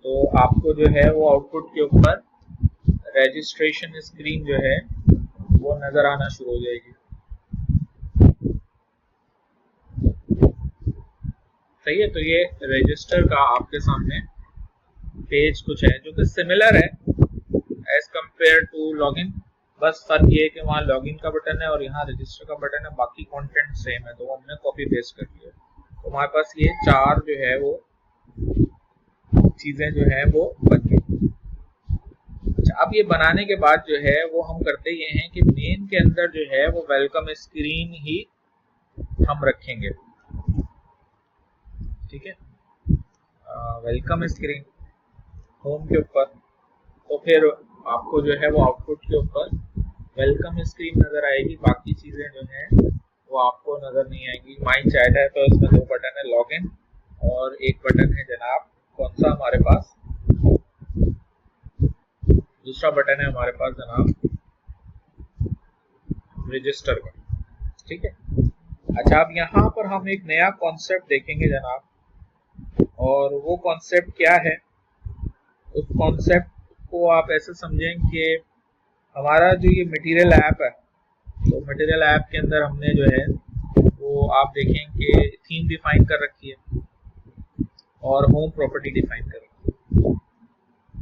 Speaker 1: तो आपको जो है वो आउटपुट के ऊपर रजिस्ट्रेशन स्क्रीन जो है वो नज़र आना शुरू हो जाएगी। सही है, तो ये रजिस्टर का आपके सामने पेज कुछ है जो कि सिमिलर है एज कंपेयर टू लॉगिन। बस फर्क ये है कि वहाँ लॉगिन का बटन है और यहाँ रजिस्टर का बटन है, बाकी कंटेंट सेम है, तो वो हमने कॉपी पेस्ट कर लिया। तो हमारे पास ये चार जो है वो चीजें जो है वो बन गई। अच्छा, अब ये बनाने के बाद जो है वो हम करते ये हैं कि मेन के अंदर जो है वो वेलकम स्क्रीन ही हम रखेंगे, ठीक है। वेलकम स्क्रीन होम के ऊपर, तो फिर आपको जो है वो आउटपुट के ऊपर वेलकम स्क्रीन नजर आएगी, बाकी चीजें जो है वो आपको नजर नहीं आएंगी। माई चैट है तो इसमें 2 बटन है, लॉगिन और एक बटन है जनाब कौन सा हमारे पास, दूसरा बटन है हमारे पास जनाब रजिस्टर का, ठीक है। अच्छा, अब यहाँ पर हम एक नया कॉन्सेप्ट देखेंगे जनाब, और वो कॉन्सेप्ट क्या है? उस कॉन्सेप्ट को आप ऐसे समझें कि हमारा जो ये मटेरियल ऐप है, तो मटेरियल ऐप के अंदर हमने जो है वो आप देखें कि थीम डिफाइन कर रखी है और होम प्रॉपर्टी डिफाइन कर रखी है।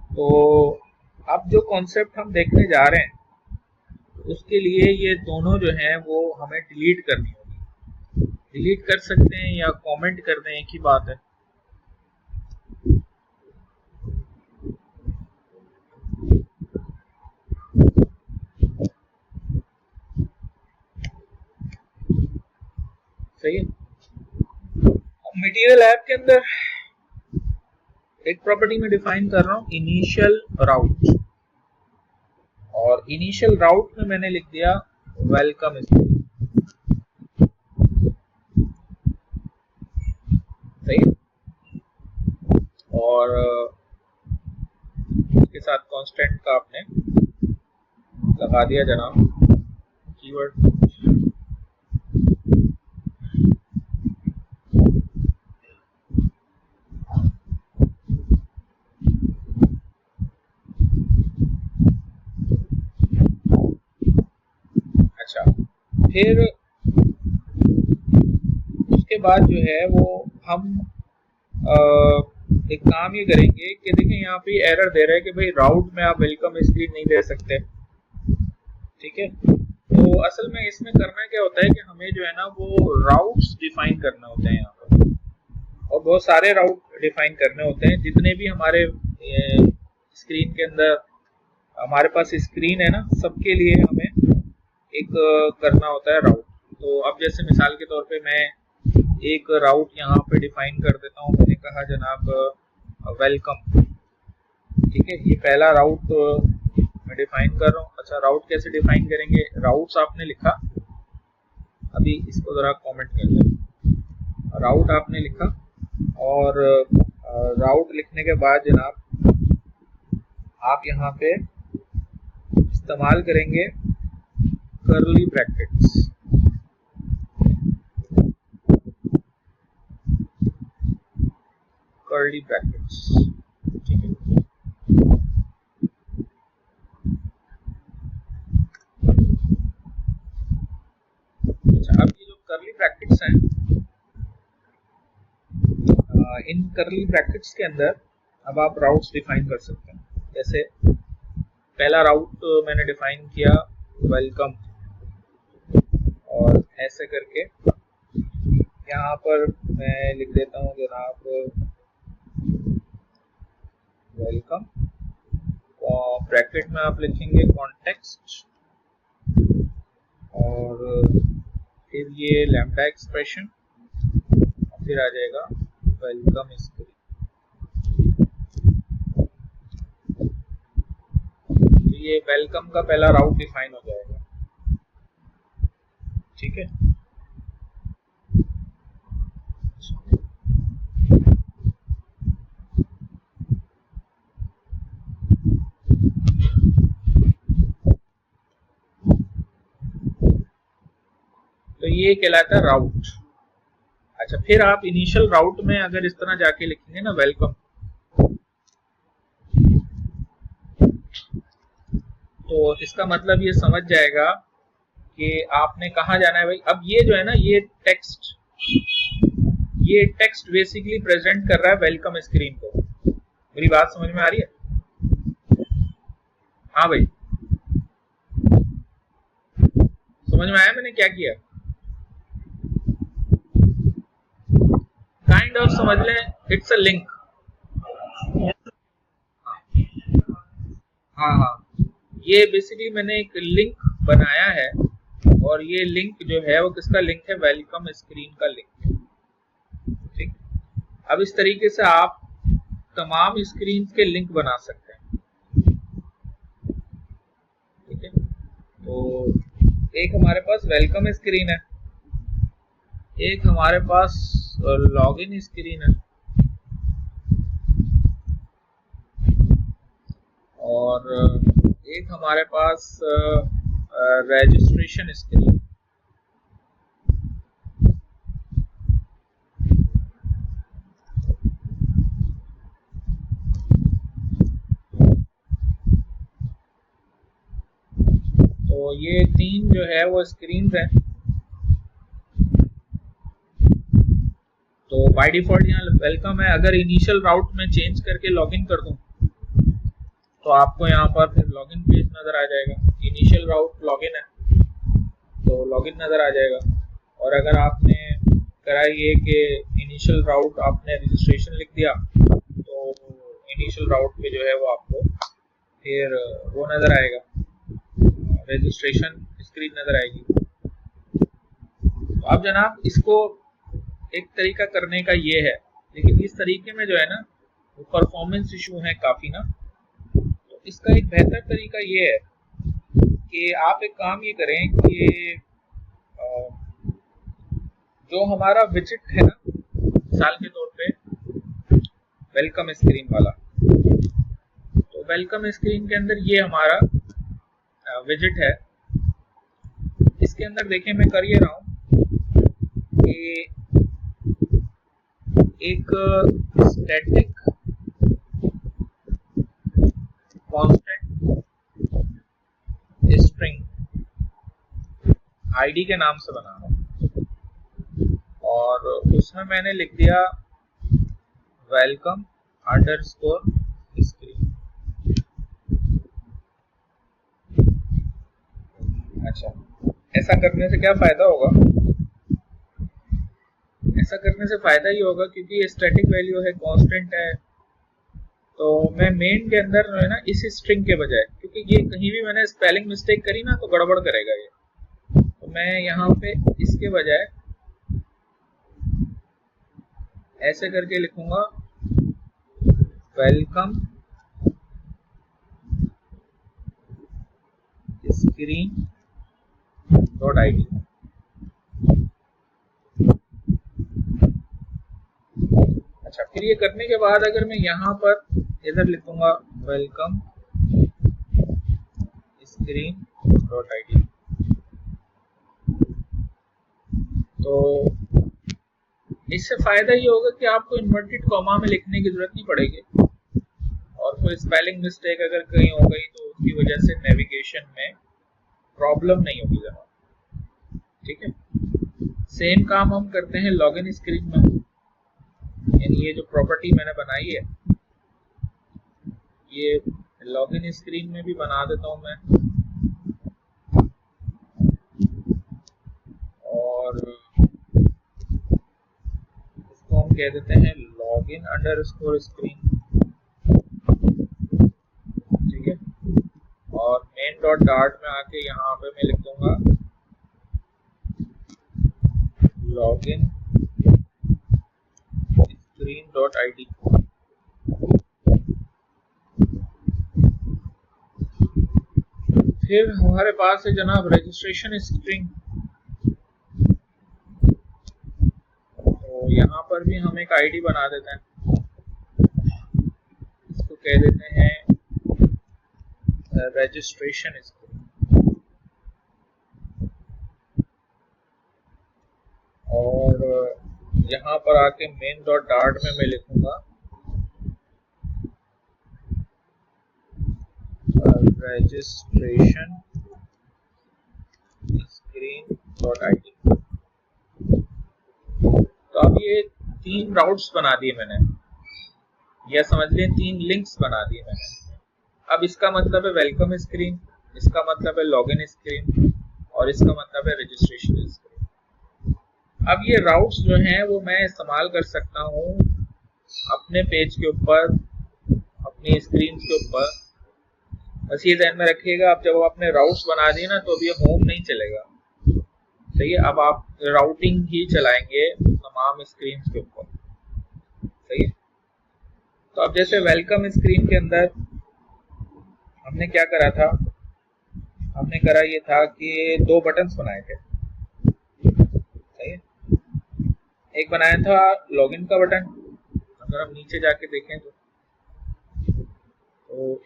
Speaker 1: तो अब जो कॉन्सेप्ट हम देखने जा रहे हैं उसके लिए ये दोनों जो है वो हमें डिलीट करनी होगी। डिलीट कर सकते हैं या कमेंट कर दें, एक ही बात है। सही है। मटेरियल ऐप के अंदर एक प्रॉपर्टी में डिफाइन कर रहा हूं इनिशियल राउट, और इनिशियल राउट में मैंने लिख दिया वेलकम स्क्रीन, सही। और इसके साथ कांस्टेंट का आपने लगा दिया जनाब कीवर्ड। अच्छा, फिर उसके बाद जो है वो हम एक काम ये करेंगे कि देखिए यहाँ पे एरर दे रहा है कि भाई राउट में आप वेलकम स्क्रीन नहीं दे सकते, ठीक है। तो असल में इसमें करना क्या होता है कि हमें जो है ना वो राउट्स डिफाइन करने होते हैं यहाँ पर, और बहुत सारे राउट डिफाइन करने होते हैं। जितने भी हमारे स्क्रीन के अंदर हमारे पास स्क्रीन है ना, सबके लिए हमें एक करना होता है राउट। तो अब जैसे मिसाल के तौर पे मैं एक राउट यहाँ पे डिफाइन कर देता हूँ। मैंने कहा जनाब वेलकम, ठीक है, ये पहला राउट मैं डिफाइन कर रहा हूँ। अच्छा, राउट कैसे डिफाइन करेंगे? राउट्स आपने लिखा, अभी इसको जरा कमेंट कर दें। राउट आपने लिखा, और राउट लिखने के बाद जनाब आप यहाँ पे इस्तेमाल करेंगे कर्ली ब्रैकेट्स, कर्ली ब्रैकेट्स, ठीक है। अच्छा, अब ये जो कर्ली ब्रैकेट्स हैं, इन कर्ली ब्रैकेट्स के अंदर अब आप राउट्स डिफाइन कर सकते हैं। जैसे पहला राउट मैंने डिफाइन किया वेलकम, और ऐसे करके यहाँ पर मैं लिख देता हूँ जनाब वेलकम, और ब्रैकेट में आप लिखेंगे कॉन्टेक्स्ट, और फिर ये लैम्डा एक्सप्रेशन, फिर आ जाएगा वेलकम स्क्रीन। तो ये वेलकम का पहला राउट डिफाइन हो जाएगा, ठीक है। तो ये कहलाता है राउट। अच्छा, फिर आप इनिशियल राउट में अगर इस तरह जाके लिखेंगे ना वेलकम, तो इसका मतलब ये समझ जाएगा कि आपने कहाँ जाना है भाई। अब ये जो है ना, ये टेक्स्ट बेसिकली प्रेजेंट कर रहा है वेलकम स्क्रीन को। मेरी बात समझ में आ रही है? हाँ भाई, समझ में आया मैंने क्या किया? काइंड ऑफ समझ लें, इट्स अ लिंक। हाँ हाँ, ये बेसिकली मैंने एक लिंक बनाया है और ये लिंक जो है वो किसका लिंक है, वेलकम स्क्रीन का लिंक है। ठीक, अब इस तरीके से आप तमाम स्क्रीन के लिंक बना सकते हैं। ठीक है, तो एक हमारे पास वेलकम स्क्रीन है, एक हमारे पास लॉगिन स्क्रीन है और एक हमारे पास रजिस्ट्रेशन स्क्रीन। तो ये तीन जो है वो स्क्रीन है। तो बाय डिफॉल्ट यहाँ वेलकम है। अगर इनिशियल राउट में चेंज करके लॉगिन कर दूं तो आपको यहाँ पर फिर लॉगिन पेज नजर आ जाएगा। इनिशियल राउट लॉगिन है तो लॉगिन नजर आ जाएगा। और अगर आपने करा ये कि इनिशियल राउट आपने रजिस्ट्रेशन लिख दिया तो इनिशियल राउट पे जो है वो आपको फिर वो नजर आएगा, रजिस्ट्रेशन स्क्रीन नजर आएगी। तो अब जनाब इसको एक तरीका करने का ये है, लेकिन इस तरीके में जो है ना वो परफॉर्मेंस इशू है काफी ना। तो इसका एक बेहतर तरीका ये है कि आप एक काम ये करें कि जो हमारा विजिट है ना मिसाल के तौर पे वेलकम स्क्रीन वाला, तो वेलकम स्क्रीन के अंदर ये हमारा विजिट है। इसके अंदर देखिए मैं कर ये रहा हूँ कि एक स्टैटिक कांस्टेंट स्ट्रिंग आईडी के नाम से बना रहा हूँ और उसमें मैंने लिख दिया वेलकम अंडरस्कोर स्क्रीन। अच्छा, ऐसा करने से क्या फायदा होगा? ऐसा करने से फायदा ही होगा क्योंकि ये स्टैटिक वैल्यू है, कांस्टेंट है, तो मैं मेन के अंदर जो है ना इस स्ट्रिंग के बजाय, क्योंकि ये कहीं भी मैंने स्पेलिंग मिस्टेक करी ना तो गड़बड़ करेगा ये, तो मैं यहाँ पे इसके बजाय ऐसे करके लिखूंगा वेलकम स्क्रीन डॉट ID। अच्छा, फिर ये करने के बाद अगर मैं यहाँ पर इधर लिखूंगा वेलकम स्क्रीन डॉट ID, तो इससे फायदा ये होगा कि आपको इन्वर्टेड कॉमा में लिखने की जरूरत नहीं पड़ेगी और कोई स्पेलिंग मिस्टेक अगर कहीं हो गई तो उसकी वजह से नेविगेशन में प्रॉब्लम नहीं होगी जनाब। ठीक है, सेम काम हम करते हैं लॉगिन स्क्रीन में। यानी ये जो प्रॉपर्टी मैंने बनाई है ये लॉगिन स्क्रीन में भी बना देता हूं मैं, और इसको हम कह देते हैं लॉगिन अंडरस्कोर स्क्रीन। ठीक है, और मेन डॉट डार्ट में आके यहाँ पे मैं लिख दूंगा लॉगिन स्क्रीन डॉट ID। फिर हमारे पास है जनाब रजिस्ट्रेशन स्ट्रिंग। तो यहाँ पर भी हम एक ID बना देते हैं, इसको कह देते हैं रजिस्ट्रेशन स्क्रीन, और यहाँ पर आके मेन डॉट डार्ट में मैं लिखूंगा रजिस्ट्रेशन स्क्रीन डॉट ID। तो अब ये 3 राउट्स बना दिए मैंने, या समझ लें 3 लिंक्स बना दिए मैंने। अब इसका मतलब है वेलकम स्क्रीन, इसका मतलब है लॉगिन स्क्रीन, और इसका मतलब है रजिस्ट्रेशन स्क्रीन। अब ये राउट्स जो हैं वो मैं इस्तेमाल कर सकता हूँ अपने पेज के ऊपर, अपनी स्क्रीन के ऊपर बस ये ध्यान में रखिएगा, आप जब आपने राउट्स बना दिए ना तो अब ये होम नहीं चलेगा, सही है। अब आप राउटिंग ही चलाएंगे तमाम स्क्रीन के ऊपर, सही है। तो अब जैसे वेलकम स्क्रीन के अंदर हमने क्या करा था, हमने करा ये था कि दो बटन्स बनाए थे, सही है। एक बनाया था लॉगिन का बटन, अगर हम नीचे जाके देखें तो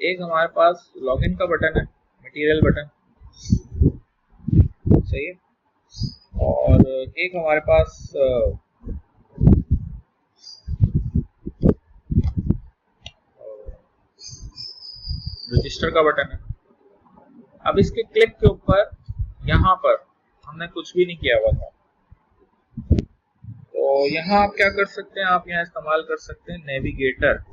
Speaker 1: एक हमारे पास लॉगिन का बटन है, मटेरियल बटन, सही है। और एक हमारे पास रजिस्टर का बटन है। अब इसके क्लिक के ऊपर यहाँ पर हमने कुछ भी नहीं किया हुआ था, तो यहाँ आप क्या कर सकते हैं, आप यहाँ इस्तेमाल कर सकते हैं नेविगेटर,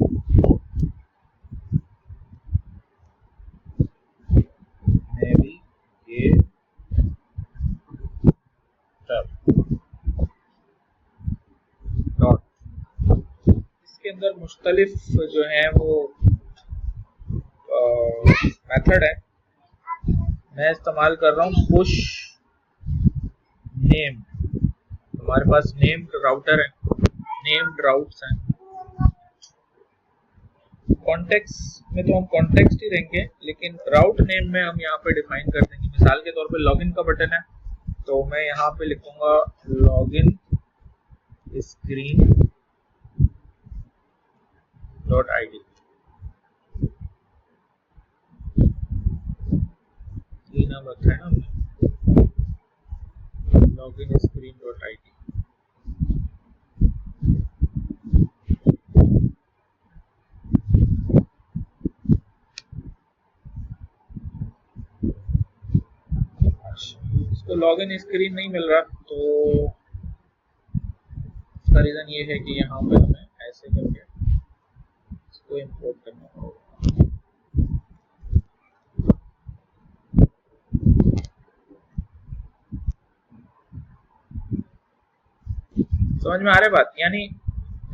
Speaker 1: डॉट। इसके अंदर मुख्तलिफ जो है वो मेथड है, मैं इस्तेमाल कर रहा हूँ पुश नेम। हमारे पास नेम्ड राउटर है, नेम्ड राउट्स हैं। कॉन्टेक्स्ट में तो हम कॉन्टेक्स्ट ही देंगे, लेकिन राउट नेम में हम यहाँ पे डिफाइन कर देंगे। मिसाल के तौर पे लॉगिन का बटन है, तो मैं यहाँ पे लिखूंगा लॉगिन स्क्रीन डॉट ID, ये नाम रखा है ना हमने, लॉगिन स्क्रीन डॉट ID। इसको लॉगिन स्क्रीन नहीं मिल रहा, तो इसका रीजन ये है कि यहाँ पे हमें ऐसे करके इसको इंपोर्ट करना होगा। समझ में आ रही बात, यानी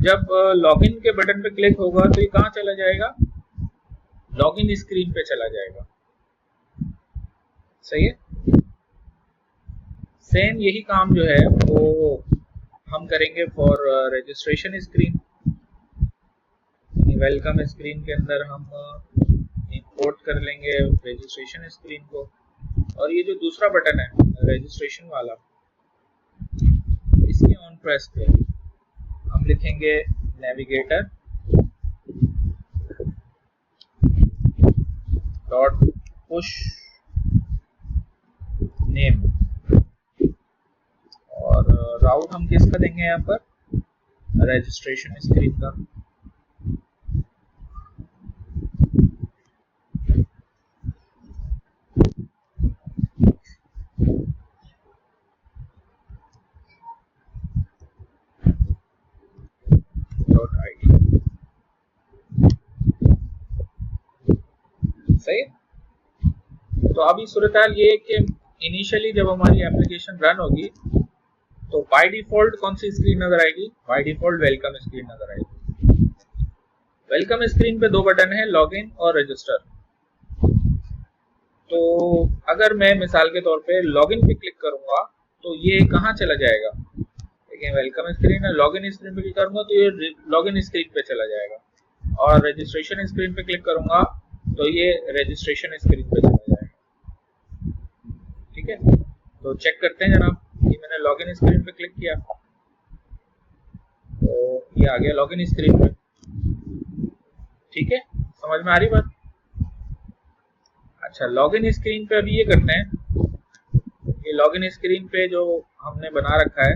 Speaker 1: जब लॉगिन के बटन पे क्लिक होगा तो ये कहाँ चला जाएगा, लॉगिन स्क्रीन पे चला जाएगा, सही है। सेम यही काम जो है वो हम करेंगे for registration screen. Welcome screen के अंदर हम इंपोर्ट कर लेंगे रजिस्ट्रेशन स्क्रीन को, और ये जो दूसरा बटन है रजिस्ट्रेशन वाला, इसके ऑन प्रेस पे हम लिखेंगे नेविगेटर डॉट पुश नेम, और राउट हम किसका देंगे यहाँ पर, रजिस्ट्रेशन स्क्रीन का। सही। तो अभी सूरत हाल ये है कि इनिशियली जब हमारी एप्लीकेशन रन होगी तो बाय डिफॉल्ट कौन सी स्क्रीन नजर आएगी, बाय डिफॉल्ट वेलकम स्क्रीन नजर आएगी। वेलकम स्क्रीन पे दो बटन है, लॉगिन और रजिस्टर। तो अगर मैं मिसाल के तौर पे लॉगिन पे क्लिक करूंगा तो ये कहाँ चला जाएगा, देखिए वेलकम स्क्रीन है, लॉगिन स्क्रीन पे क्लिक करूंगा तो ये लॉगिन स्क्रीन पे चला जाएगा, और रजिस्ट्रेशन स्क्रीन पे क्लिक करूंगा तो ये रजिस्ट्रेशन स्क्रीन पे चला जाएगा। ठीक है, तो चेक करते हैं जनाब, कि मैंने लॉगिन स्क्रीन पे क्लिक किया तो ये आ गया लॉगिन स्क्रीन पे। ठीक है, समझ में आ रही बात। अच्छा, लॉगिन स्क्रीन पे अभी ये करते हैं, ये लॉगिन स्क्रीन पे जो हमने बना रखा है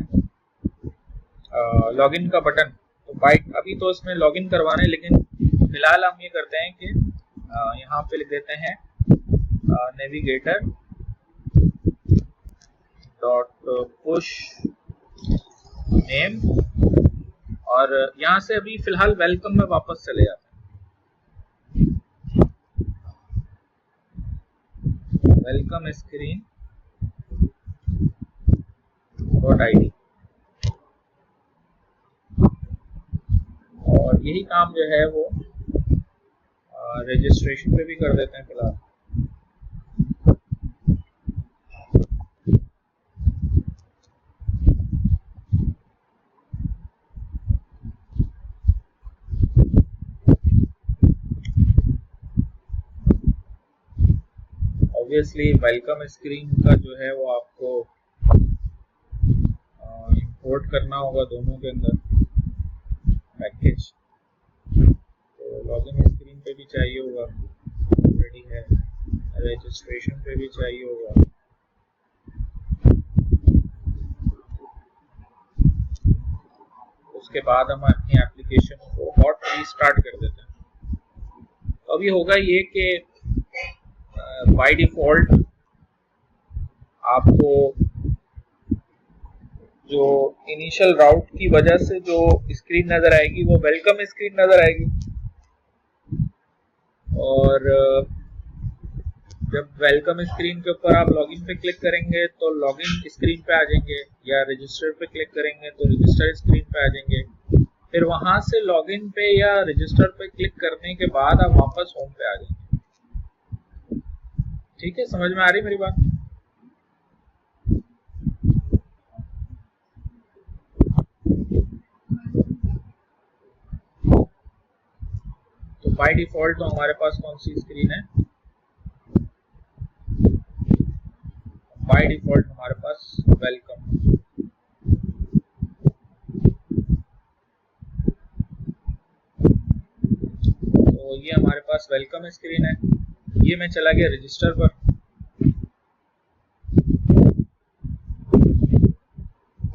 Speaker 1: लॉगिन का बटन, तो बाइक अभी तो इसमें लॉगिन करवाना है, लेकिन फिलहाल हम ये करते हैं कि यहाँ पे लिख देते हैं नेविगेटर डॉट पुश नेम, और यहाँ से अभी फिलहाल वेलकम में वापस चले जाते हैं, वेलकम स्क्रीन डॉट ID, और यही काम जो है वो रजिस्ट्रेशन पे भी कर देते हैं फिलहाल। ऑब्वियसली वेलकम स्क्रीन का जो है वो आपको इंपोर्ट करना होगा दोनों के अंदर पैकेज। तो लॉगिन स्क्रीन पे भी चाहिए होगा, ऑलरेडी है। रजिस्ट्रेशन पे भी चाहिए होगा। उसके बाद हम अपनी एप्लीकेशन को हॉट रीस्टार्ट कर देते हैं। तो अभी होगा ये कि बाय डिफॉल्ट आपको जो इनिशियल राउट की वजह से जो स्क्रीन नजर आएगी वो वेलकम स्क्रीन नजर आएगी, और जब वेलकम स्क्रीन के ऊपर आप लॉगिन पे क्लिक करेंगे तो लॉगिन स्क्रीन पे आ जाएंगे, या रजिस्टर पे क्लिक करेंगे तो रजिस्टर स्क्रीन पे आ जाएंगे। फिर वहां से लॉगिन पे या रजिस्टर पे क्लिक करने के बाद आप वापस होम पे आ जाएंगे। ठीक है, समझ में आ रही मेरी बात? तो बाय डिफॉल्ट तो हमारे पास कौन सी स्क्रीन है? बाय डिफॉल्ट हमारे पास वेलकम। तो ये हमारे पास वेलकम स्क्रीन है। ये मैं चला गया रजिस्टर पर।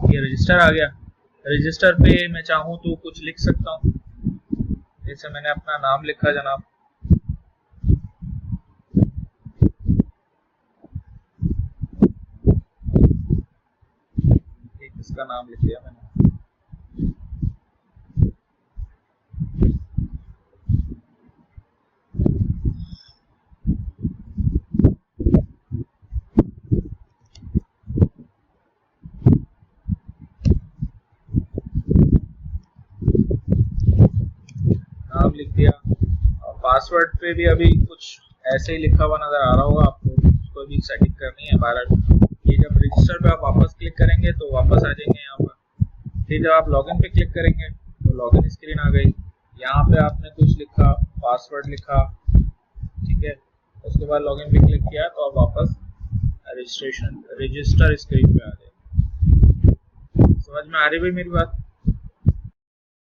Speaker 1: ये रजिस्टर आ गया। रजिस्टर पे मैं चाहूँ तो कुछ लिख सकता हूँ, जैसे मैंने अपना नाम लिखा जनाब, इसका नाम लिख दिया मैंने। नाम लिख दिया। और पासवर्ड पे भी अभी कुछ ऐसे ही लिखा हुआ नजर आ रहा होगा आपको, उसको भी सेटिंग करनी है। 12 ये जब रजिस्टर पे आप वापस क्लिक करेंगे तो वापस आ जाएंगे यहाँ पर। फिर जब आप लॉगिन पे क्लिक करेंगे तो लॉगिन स्क्रीन आ गई। यहाँ पे आपने कुछ लिखा, पासवर्ड लिखा, ठीक है। उसके बाद लॉगिन पे क्लिक किया तो आप वापस रजिस्टर स्क्रीन पे आ गए। समझ में आ रही भाई मेरी बात?